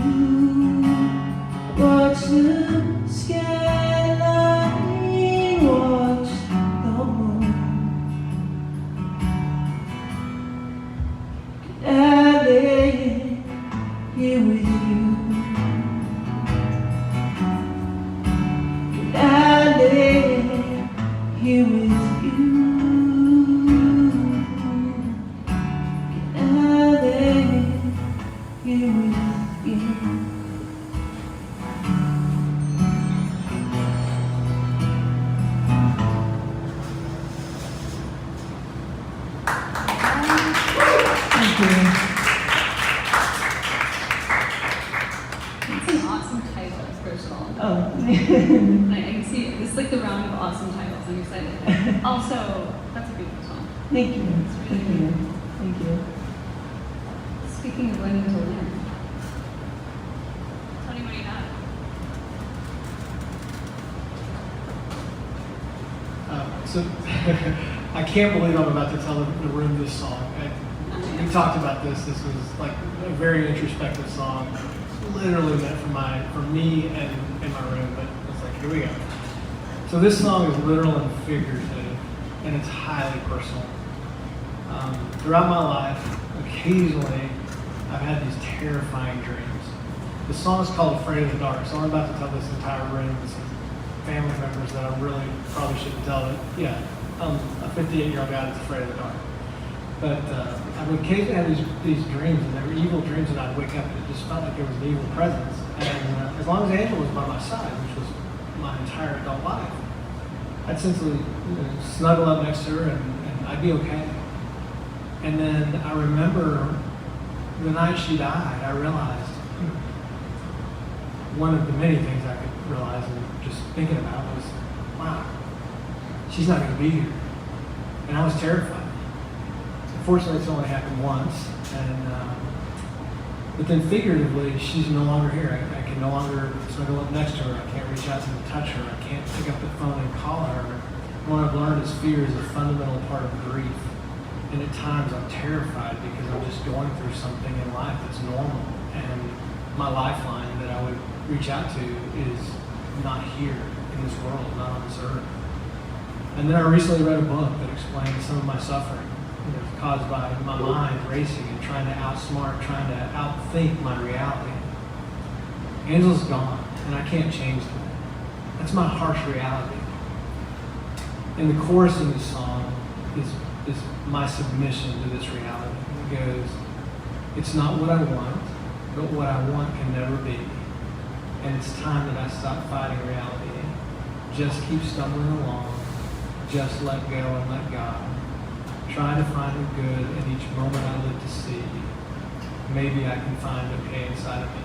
It's an awesome title, first of all. Oh. I can see it. This is like the round of awesome titles. I'm excited. Also, that's a beautiful song. Thank you. Thank you. Thank you. Speaking of learning to learn. Tony, what do you got? So I can't believe I'm about to tell the room this song. We talked about this. This was like a very introspective song. It's literally meant for me and in my room, but it's like, here we go. So this song is literal and figurative, and it's highly personal. Throughout my life, occasionally, I've had these terrifying dreams. The song is called Afraid of the Dark, so I'm about to tell this entire room and some family members that I really probably shouldn't tell it. Yeah, I'm a 58-year-old guy that's afraid of the dark. But I would occasionally have these dreams, and they were evil dreams, and I'd wake up and it just felt like there was an evil presence. And as long as Angela was by my side, which was my entire adult life, I'd simply snuggle up next to her and I'd be okay. And then I remember the night she died, I realized one of the many things I could realize and just thinking about was, wow, she's not going to be here. And I was terrified. Unfortunately, it's only happened once. But then figuratively, she's no longer here. I can no longer snuggle up next to her. I can't reach out and touch her. I can't pick up the phone and call her. What I've learned is fear is a fundamental part of grief. And at times I'm terrified because I'm just going through something in life that's normal. And my lifeline that I would reach out to is not here in this world, not on this earth. And then I recently read a book that explained some of my suffering, caused by my mind racing and trying to outsmart, trying to outthink my reality. Angela's gone, and I can't change that. That's my harsh reality. And the chorus in this song is my submission to this reality. It goes, it's not what I want, but what I want can never be. And it's time that I stop fighting reality. Just keep stumbling along. Just let go and let God. Try to find the good in each moment I live to see. Maybe I can find okay inside of me.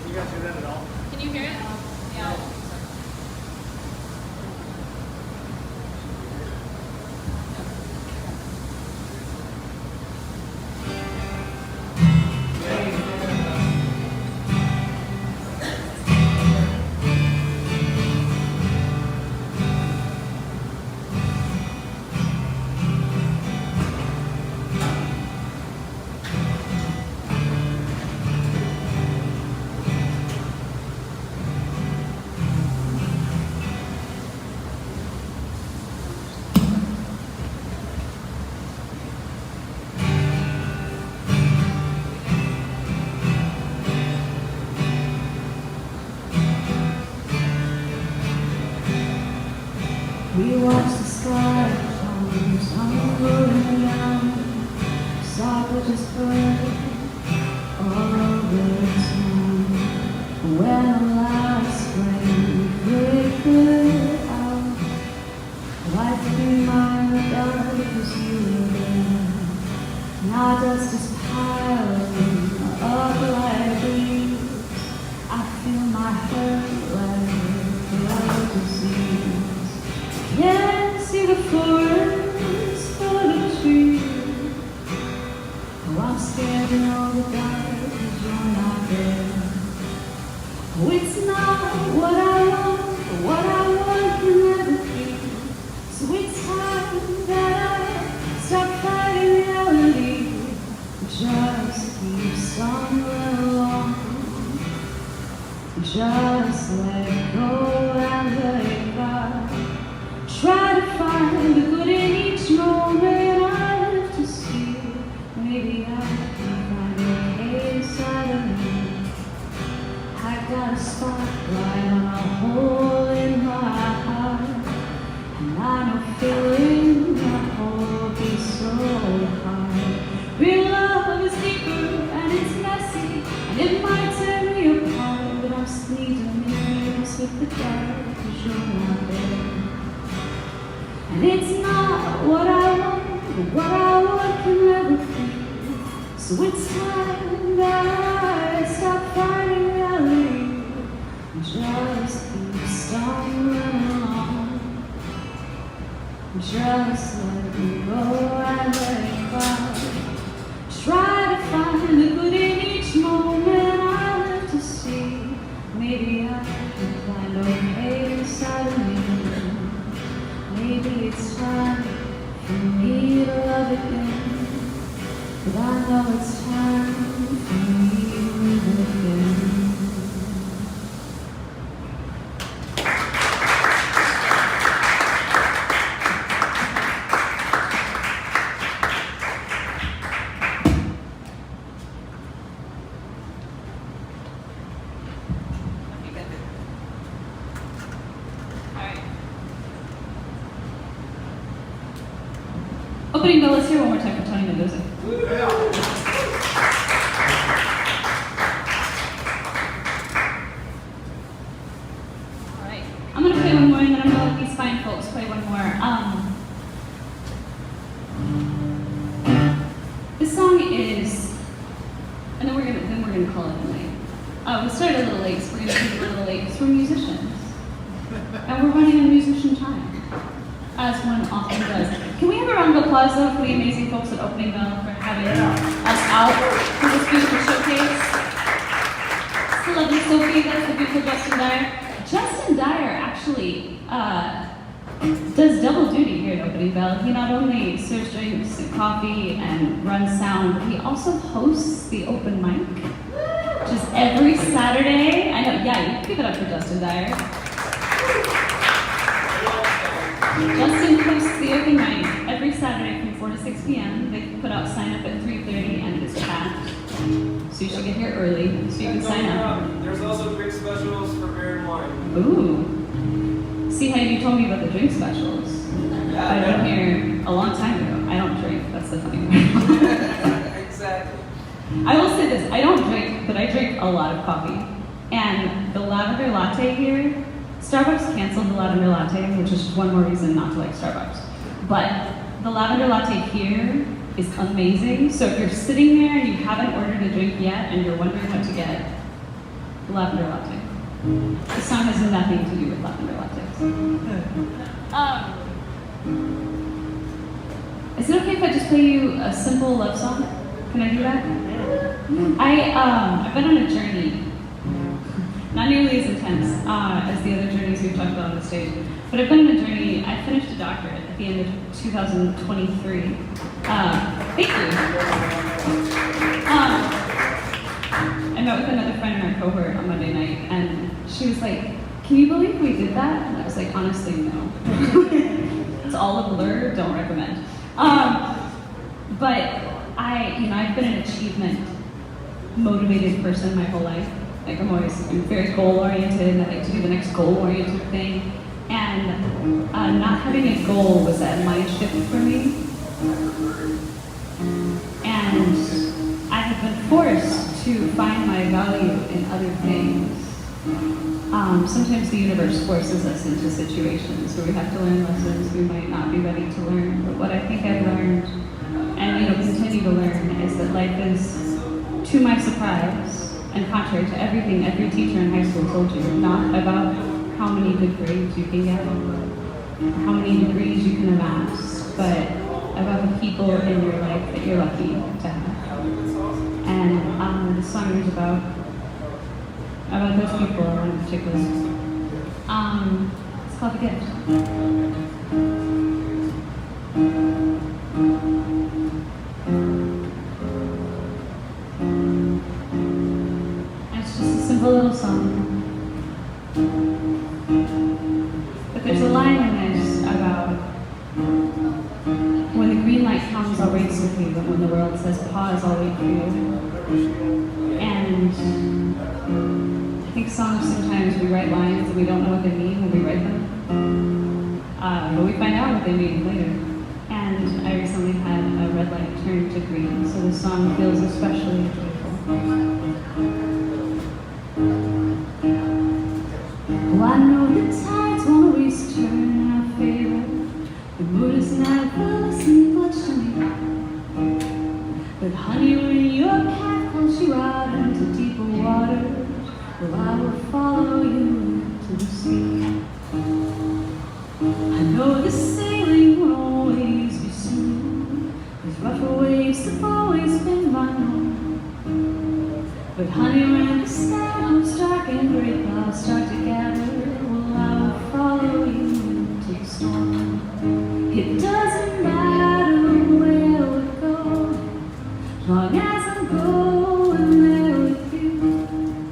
You guys hear that at all? Can you hear it? Yeah. We watched the sky fall, some rolling young, soccer just burn all over town. When the last spring flickered out, light to be mine, the dark was you again. Now dust is piling up like leaves. I feel my head like disease. Can't see the forest full of trees. Oh, I'm scared in all the dark because you're not there. Oh, it's not what I want can never be. So it's time that I stop fighting reality. Just keep stumbling along. Just let go and let God. Try to find the good in each moment I live to see. Maybe I can find a case out of me. I got a spotlight on a hole in my heart, and I know feeling my hope is so hard. Real love is deeper and it's messy, and it might tear me apart, but I'm sneezing mirrors with the dark, 'cause you're not there. And it's not what I want, but what I want can never be. So it's time that I stop fighting reality and just keep stumbling along. Just let me go and let it cry. Try to find the good in each moment I live to see. Maybe I can find okay inside of me. Maybe it's time for me to love again. But I know it's time for me to live again. Opening bell, let's hear one more time for Tony Mendoza. Alright, I'm gonna play one more and then I'm gonna let these fine folks play one more. This song is, and then we're gonna call it a night. We started a little late, so we're gonna keep it a little late because we're musicians. And we're running on musician time, as one often does. Can we have a round of applause though for the amazing folks at Opening Bell for having us out for this beautiful showcase? It's the lovely Sophie, that's the beautiful Justin Dyer. Justin Dyer actually does double duty here at Opening Bell. He not only serves drinks and coffee and runs sound, but he also hosts the open mic, which is every Saturday. I know, yeah, you can give it up for Justin Dyer. Justin hosts the open mic every Saturday from 4 to 6 p.m. They put out sign up at 3:30 and it is packed. So you should get here early so you can sign up. There's also drink specials for beer and wine. Ooh. See how you told me about the drink specials? I've been here a long time ago. I don't drink, that's the funny part. Exactly. I will say this, I don't drink, but I drink a lot of coffee. And the lavender latte here, Starbucks canceled the lavender latte, which is one more reason not to like Starbucks. But the lavender latte here is amazing. So if you're sitting there and you haven't ordered a drink yet and you're wondering what to get, lavender latte. This song has nothing to do with lavender lattes. Is it okay if I just play you a simple love song? Can I do that? I've been on a journey. Not nearly as intense as the other journeys we've talked about on the stage, but I've been on a journey. I finished a doctorate at the end of 2023. Thank you. I met with another friend in our cohort on Monday night, and she was like, "Can you believe we did that?" And I was like, "Honestly, no." It's all a blur. Don't recommend. But I've been an achievement-motivated person my whole life. Like I'm very goal-oriented, and I like to do the next goal-oriented thing. And not having a goal was that mind shift for me. And I have been forced to find my value in other things. Sometimes the universe forces us into situations where we have to learn lessons we might not be ready to learn. But what I think I've learned, and continue to learn, is that life is, to my surprise, and contrary to everything every teacher in high school told you, not about how many good grades you can get, how many degrees you can amass, but about the people in your life that you're lucky to have. And this song is about those people in particular. It's called The Gift. A little song. But there's a line in this about when the green light comes, I'll race with you, but when the world says pause, I'll wait for you. And think songs sometimes we write lines and we don't know what they mean when we write them. But we find out what they mean later. And I recently had a red light turn to green, so the song feels especially joyful. Oh, I know the tides won't always turn in our favor. The mood is never sleepless to me. But honey, when your cat calls you out into deeper waters, well, I will follow you to the sea. I know the sailing won't always be smooth. These rougher waves have always been my own. But honey, when the sky goes dark and gray clouds start to gather, well, I will follow you to the storm. It doesn't matter where we go, as long as I'm going there with you.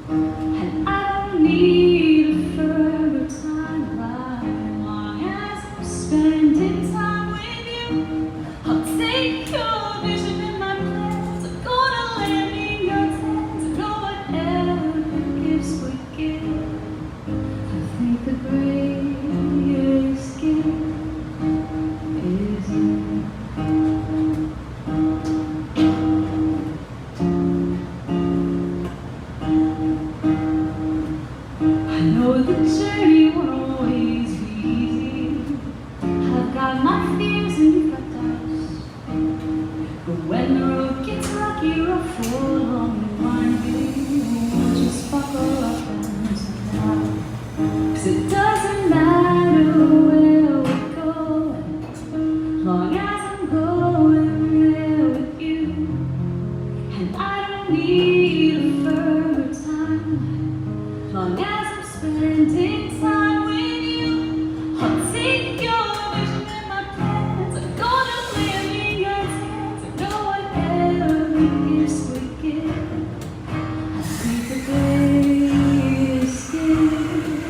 And I don't need a further timeline, as long as I'm spending time with you. I'll take your vision and my plans. I'm gonna land in your hands. I know whatever gifts we give, I think the greatest gift is you. I know the journey won't always be easy. I've got my fears and you've got doubts. But when the road gets rocky, rough or long and winding, we'll just buckle up and sit out. 'Cause it doesn't matter where we're going, as long as I'm going there with you. And I don't need a further time, as long as I'm spending time with you. I'll take your vision and my plans. I'm gonna live in your hands. I know whatever gifts we give, I think the greatest gift is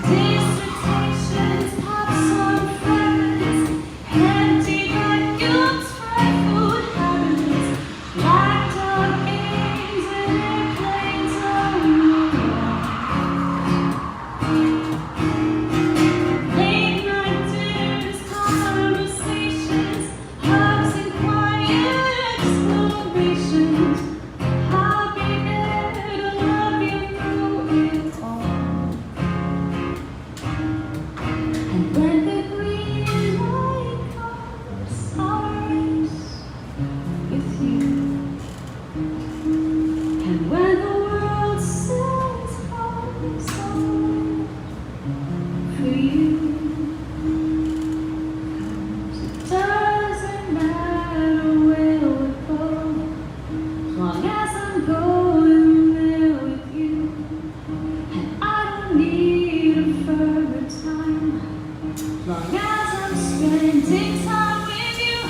dissertations, pop song fragments, empty vacuums, fried food habits, black dog games and airplanes on the wall. Late night dinners, conversations, hugs and quiet explorations. I'll be there to love you through it all. And when the green light comes, I'll race with you. And when the world says I'm sorry for you, 'cause it doesn't matter where we're going, as long as I'm going there with you. And I don't need a further time, as long as I'm spending time with you.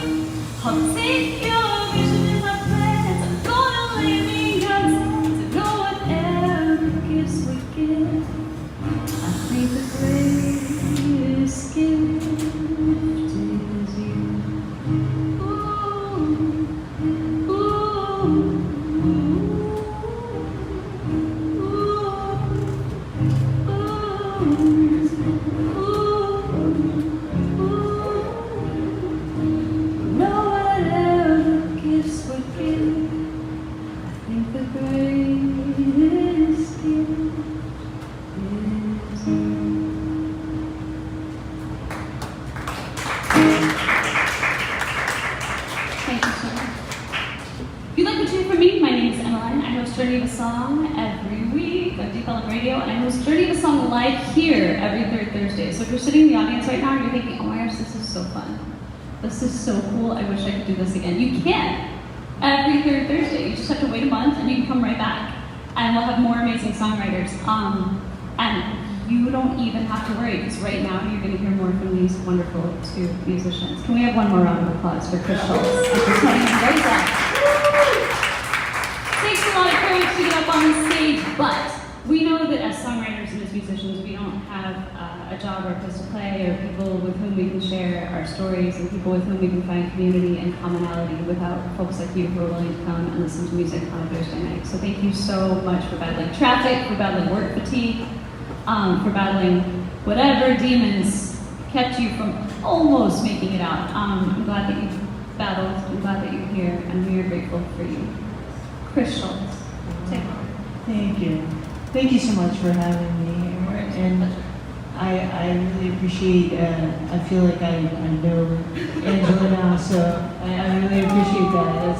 I'll take your vision and my plans. I'm gonna live in your hands. I know whatever gifts we give, I think the greatest gift is you. Ooh, no whatever gifts we give, I think the greatest gift is you. Thank you so much. If you'd like to tune from me, my name is Emmeline. I host Journey of a Song every week on Deep Ellen Radio, and I host Journey of a Song live here every third Thursday. So if you're sitting in the audience right now and you're thinking, oh my gosh, this is so fun. This is so cool. I wish I could do this again. You can. Every third Thursday. You just have to wait a month and you can come right back. And we'll have more amazing songwriters. And you don't even have to worry, because right now you're going to hear more from these wonderful two musicians. Can we have one more round of applause for Kris Schultz and for Tony Mendoza? Takes a lot of courage to get up on the stage, but we know that as songwriters and as musicians, we don't have a job or a place to play or people with whom we can share our stories and people with whom we can find community and commonality without folks like you who are willing to come and listen to music on a Thursday night. So thank you so much for battling traffic, for battling work fatigue, for battling whatever demons kept you from almost making it out. I'm glad that you battled. I'm glad that you're here, and we are grateful for you. Kris Schultz, take it. Thank you. Thank you so much for having me here. And I really appreciate, I feel like I know Angela now, so I really appreciate that.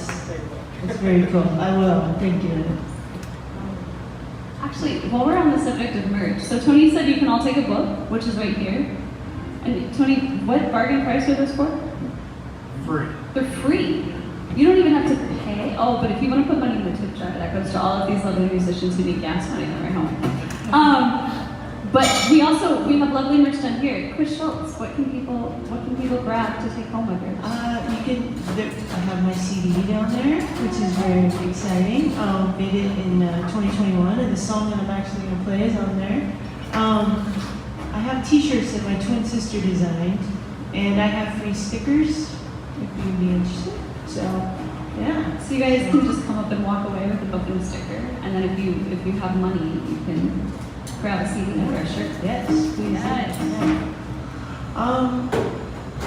It's very cool. I will. Thank you. Actually, while we're on the subject of merch, so Tony said you can all take a book, which is right here. And Tony, what bargain price are those for? Free. They're free. You don't even have to pay. Oh, but if you want to put money in the tip jar, that goes to all of these lovely musicians who need gas money on their way home. But we have lovely merch done here. Kris Schultz, what can people grab to take home with you? I have my CD down there, which is very exciting. Made it in 2021, and the song that I'm actually going to play is on there. I have t-shirts that my twin sister designed, and I have free stickers if you'd be interested. So, yeah. So you guys can just come up and walk away with a book and a sticker, and then if you have money, you can grab a CD and wear a shirt. Yes, please. Yes.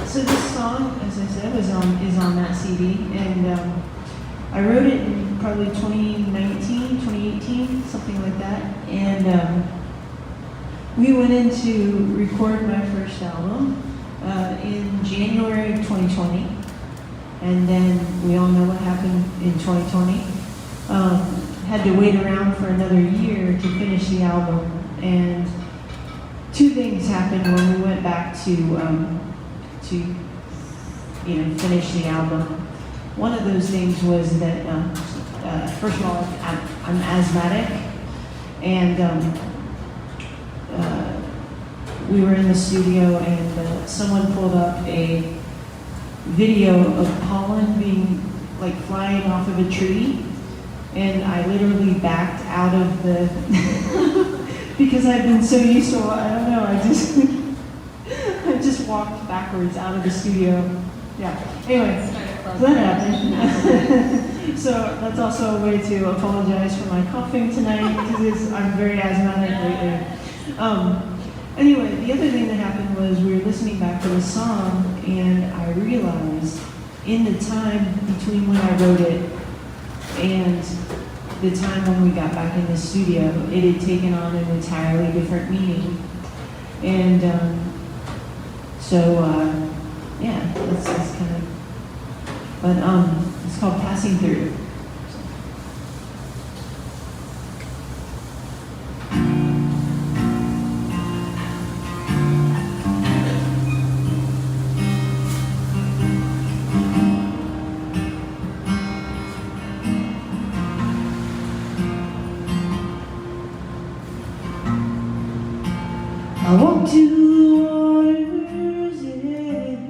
So this song, as I said, is on that CD, and I wrote it in probably 2019, 2018, something like that. And we went in to record my first album in January of 2020. And then we all know what happened in 2020. Had to wait around for another year to finish the album. And two things happened when we went back to finish the album. One of those things was that, first of all, I'm asthmatic. And we were in the studio and someone pulled up a video of pollen being like flying off of a tree, and I literally backed out of the because I've been so used to I don't know, I just walked backwards out of the studio. Yeah. Anyway, so that happened. So that's also a way to apologize for my coughing tonight because I'm very asthmatic lately. Anyway, the other thing that happened was we were listening back to the song, and I realized in the time between when I wrote it and the time when we got back in the studio, it had taken on an entirely different meaning. And yeah, that's kind of, but it's called Passing Through. I walk to the water's edge.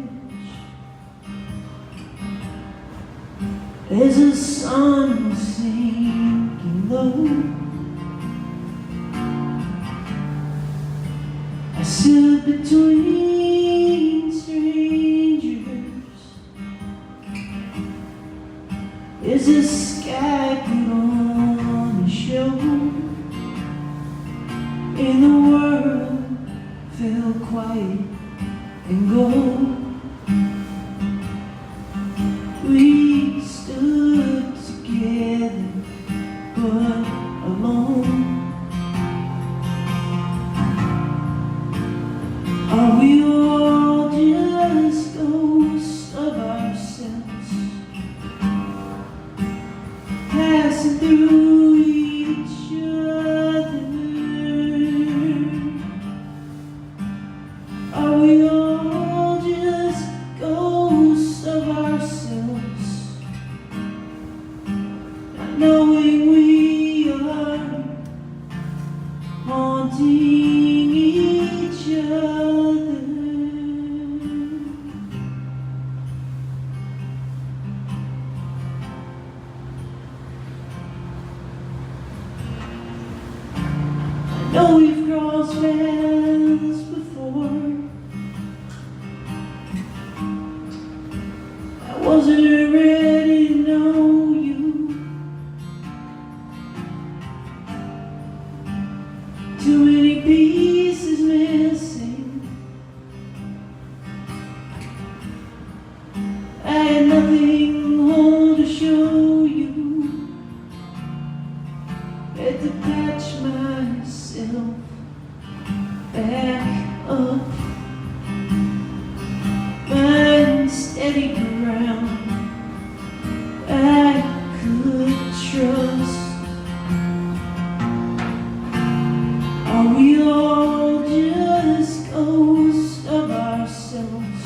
There's a sun sinking low. I stood between strangers. There's a sky put on a show, and the world fell quiet and gold. We stood together, but alone. Are we all just ghosts of ourselves, passing through each other? Are we all just ghosts of ourselves, not knowing we are haunting each other? know we've crossed paths before. I wasn't ready to know you. Too many pieces missing. I had nothing whole to show you. Had to patch myself back up. Find steady ground I could trust. Are we all just ghosts of ourselves,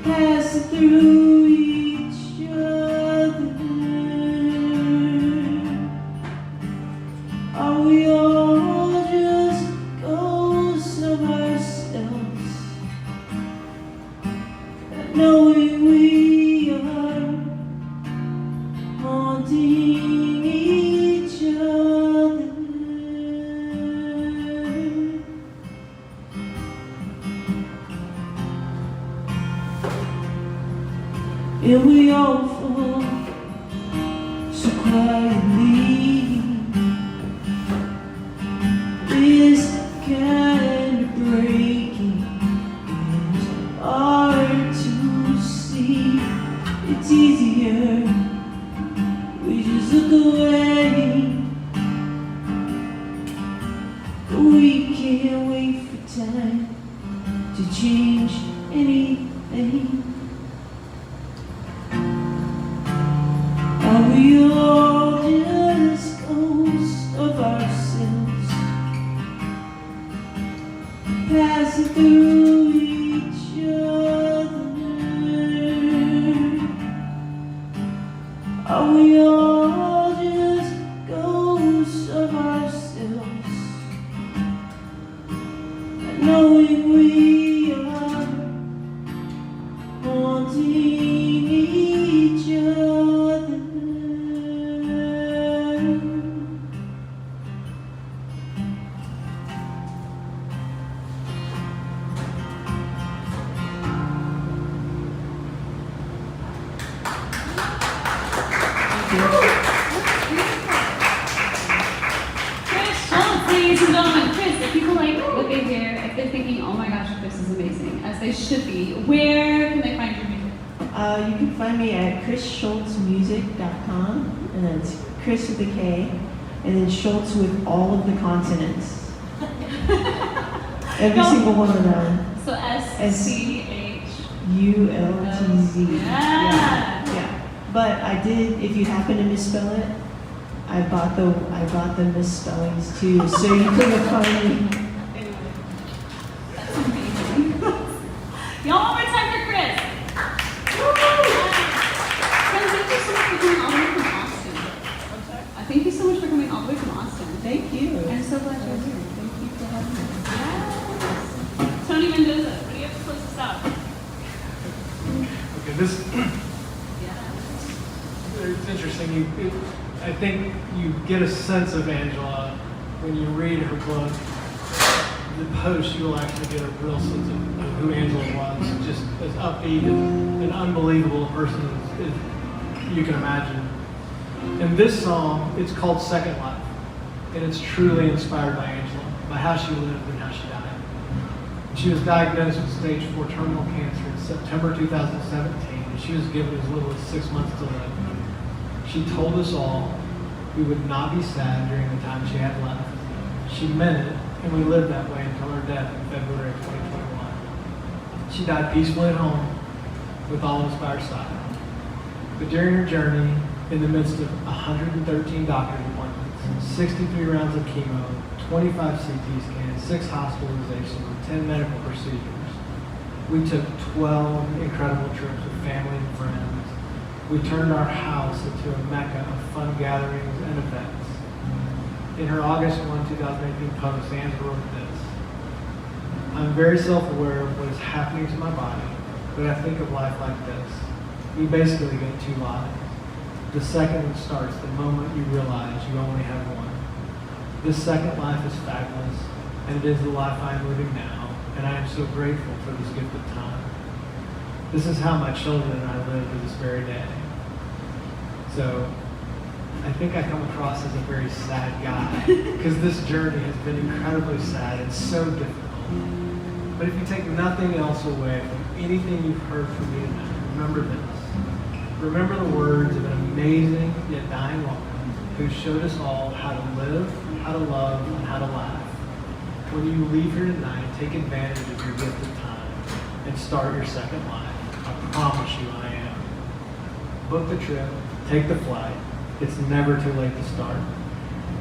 passing through each other? Are we all just ghosts of ourselves, knowing we are haunting each other? And we all fall so quietly. This kind of breaking is hard to see. It's easier, we just look away. We can't wait for time to change anything. Are we all just ghosts of ourselves, passing through each other? Are we all just ghosts of ourselves, knowing we are haunting each other? Kris Schultz, ladies and gentlemen. Kris, if people like what they hear, if they're thinking, oh my gosh, Kris is amazing, as they should be, where can they find your music? You can find me at KrisSchultzMusic.com, and that's Kris with a K, and then Schultz with all of the consonants. Every single one of them. So SCH. ULTZ. Yeah. Yeah. But I did, if you happen to misspell it, I bought the misspellings too, so you couldn't find me. That's amazing. Y'all, one more time for Kris. Friends, thank you so much for coming all the way from Austin. Thank you so much for coming all the way from Austin. Thank you. I'm so glad you're here. Thank you for having me. Yes. Tony Mendoza, what do you have to close this out? Okay, this Yeah. it's interesting. I think you get a sense of Angela when you read her book. The post, you will actually get a real sense of who Angela was, just as upbeat and unbelievable a person as you can imagine. And this song, it's called Second Life, and it's truly inspired by Angela, by how she lived and how she died. She was diagnosed with stage 4 terminal cancer in September 2017, and she was given as little as 6 months to live. She told us all we would not be sad during the time she had left. She meant it, and we lived that way until her death in February of 2021. She died peacefully at home with all of us by her side. But during her journey, in the midst of 113 doctor's appointments, 63 rounds of chemo, 25 CT scans, 6 hospitalizations, and 10 medical procedures, we took 12 incredible trips with family and friends. We turned our house into a mecca of fun gatherings and events. In her August 1, 2018 post, Angela wrote this: I'm very self-aware of what is happening to my body, but I think of life like this. You basically get 2 lives. The second one starts the moment you realize you only have one. This second life is fabulous, and it is the life I am living now, and I am so grateful for this gift of time. This is how my children and I live to this very day. So I think I come across as a very sad guy because this journey has been incredibly sad and so difficult. But if you take nothing else away from anything you've heard from me tonight, remember this. Remember the words of an amazing yet dying woman who showed us all how to live, how to love, and how to laugh. When you leave here tonight, take advantage of your gift of time and start your second life. I promise you I am. Book the trip, take the flight. It's never too late to start.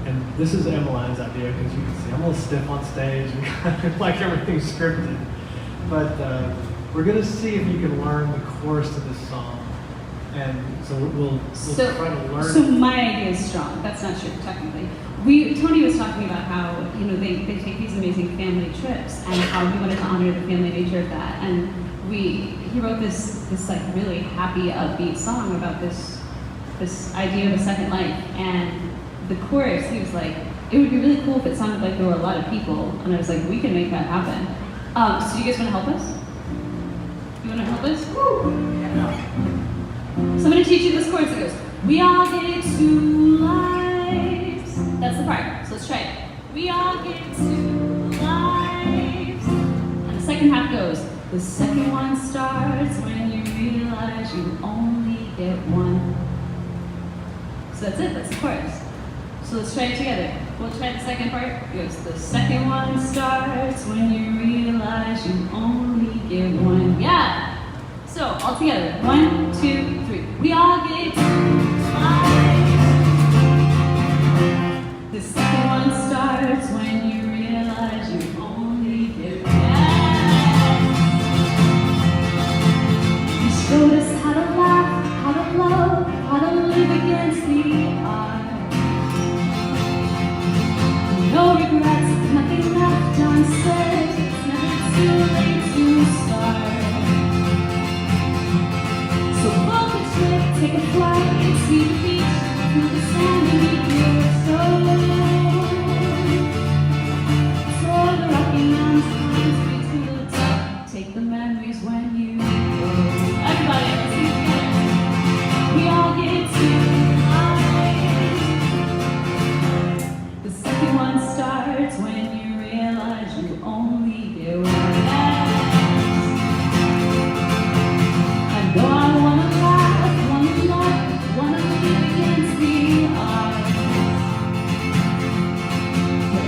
And this is Emmeline's idea because you can see I'm a little stiff on stage. We kind of like everything's scripted. But we're going to see if you can learn the chorus to this song. And so we'll try to learn. So my idea is strong. That's not true, technically. Tony was talking about how they take these amazing family trips and how we wanted to honor the family nature of that. And he wrote this like really happy, upbeat song about this idea of a second life. And the chorus, he was like, it would be really cool if it sounded like there were a lot of people. And I was like, we can make that happen. So you guys want to help us? You want to help us? Woo! So I'm going to teach you this chorus. It goes, we all get two lives. That's the part. So let's try it. We all get two lives. And the second half goes, the second one starts when you realize you only get one. So that's it. That's the chorus. So let's try it together. We'll try the second part. It goes, the second one starts when you realize you only get one. Yeah. So, all together. 1, 2, 3. We all get two lives. The second one starts when you realize you only get one. You showed us how to laugh, how to love, how to live against the odds. No regrets, nothing left unsaid. It's never too late to start. So book a trip, take a flight, and see the beach, feel the sand beneath your toes. Soar the Rocky Mountains, reach to the top, take the memories when you go. Everybody, let's sing together. We all get two lives. The second one starts when you realize you only get one.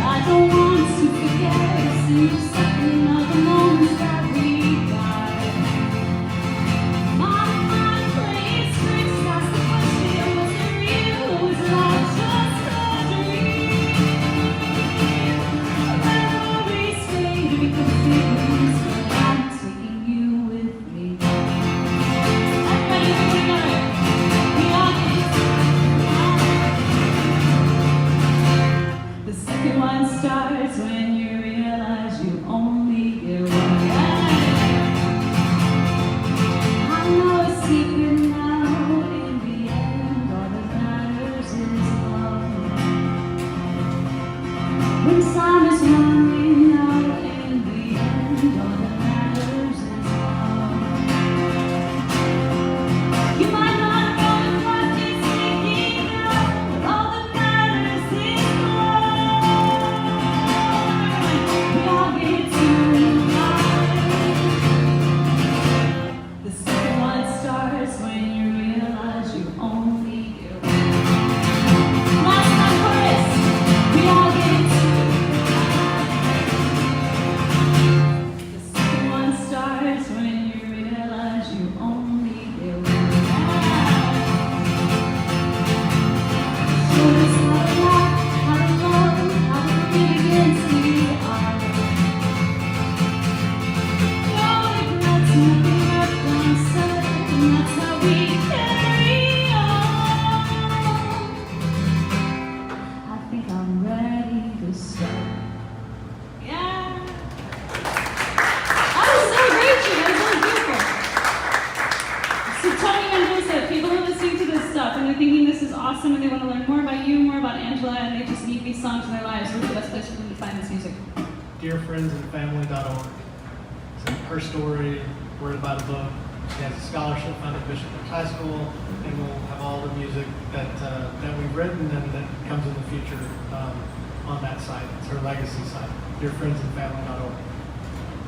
I don't want to forget a single second of the moments that we got. My mind plays tricks, that's the question. Was it real or was it all just a dream? Memories fade to become feelings, but I'm taking you with me. Everybody, together. We all get the second one starts when you realize you only get one. I know a secret now, in the end, all that matters is love. When time is running out, in the end, all that matters is love. You might not know the clock is ticking out, but all that matters is love. dearfriendsandfamily.org. So her story, word about a book. She has a scholarship found at Bishop High School, and we'll have all the music that we've written and that comes in the future on that site. It's her legacy site, dearfriendsandfamily.org.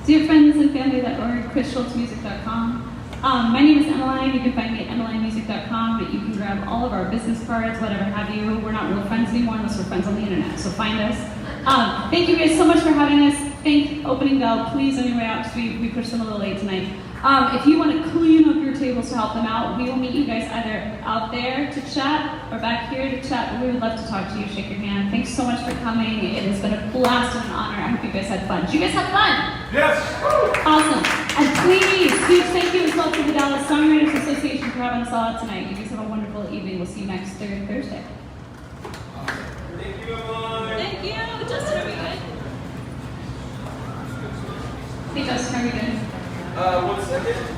Dearfriendsandfamily.org, KrisSchultzMusic.com. My name is Emmeline. You can find me at EmmelineMusic.com, but you can grab all of our business cards, whatever have you. We're not real friends anymore unless we're friends on the internet, so find us. Thank you guys so much for having us. Thank Opening Bell. Please on your way out, because we pushed them a little late tonight. If you want to clean up your tables to help them out, we will meet you guys either out there to chat or back here to chat, but we would love to talk to you, shake your hand. Thanks so much for coming. It has been a blast and an honor. I hope you guys had fun. Did you guys have fun? Yes! Awesome. And please, huge thank you as well to the Dallas Songwriters Association for having us all out tonight. You guys have a wonderful evening. We'll see you next Thursday. Thank you, Emmeline. Thank you. Justin, are we good? Hey, Justin, are we good? 1 second.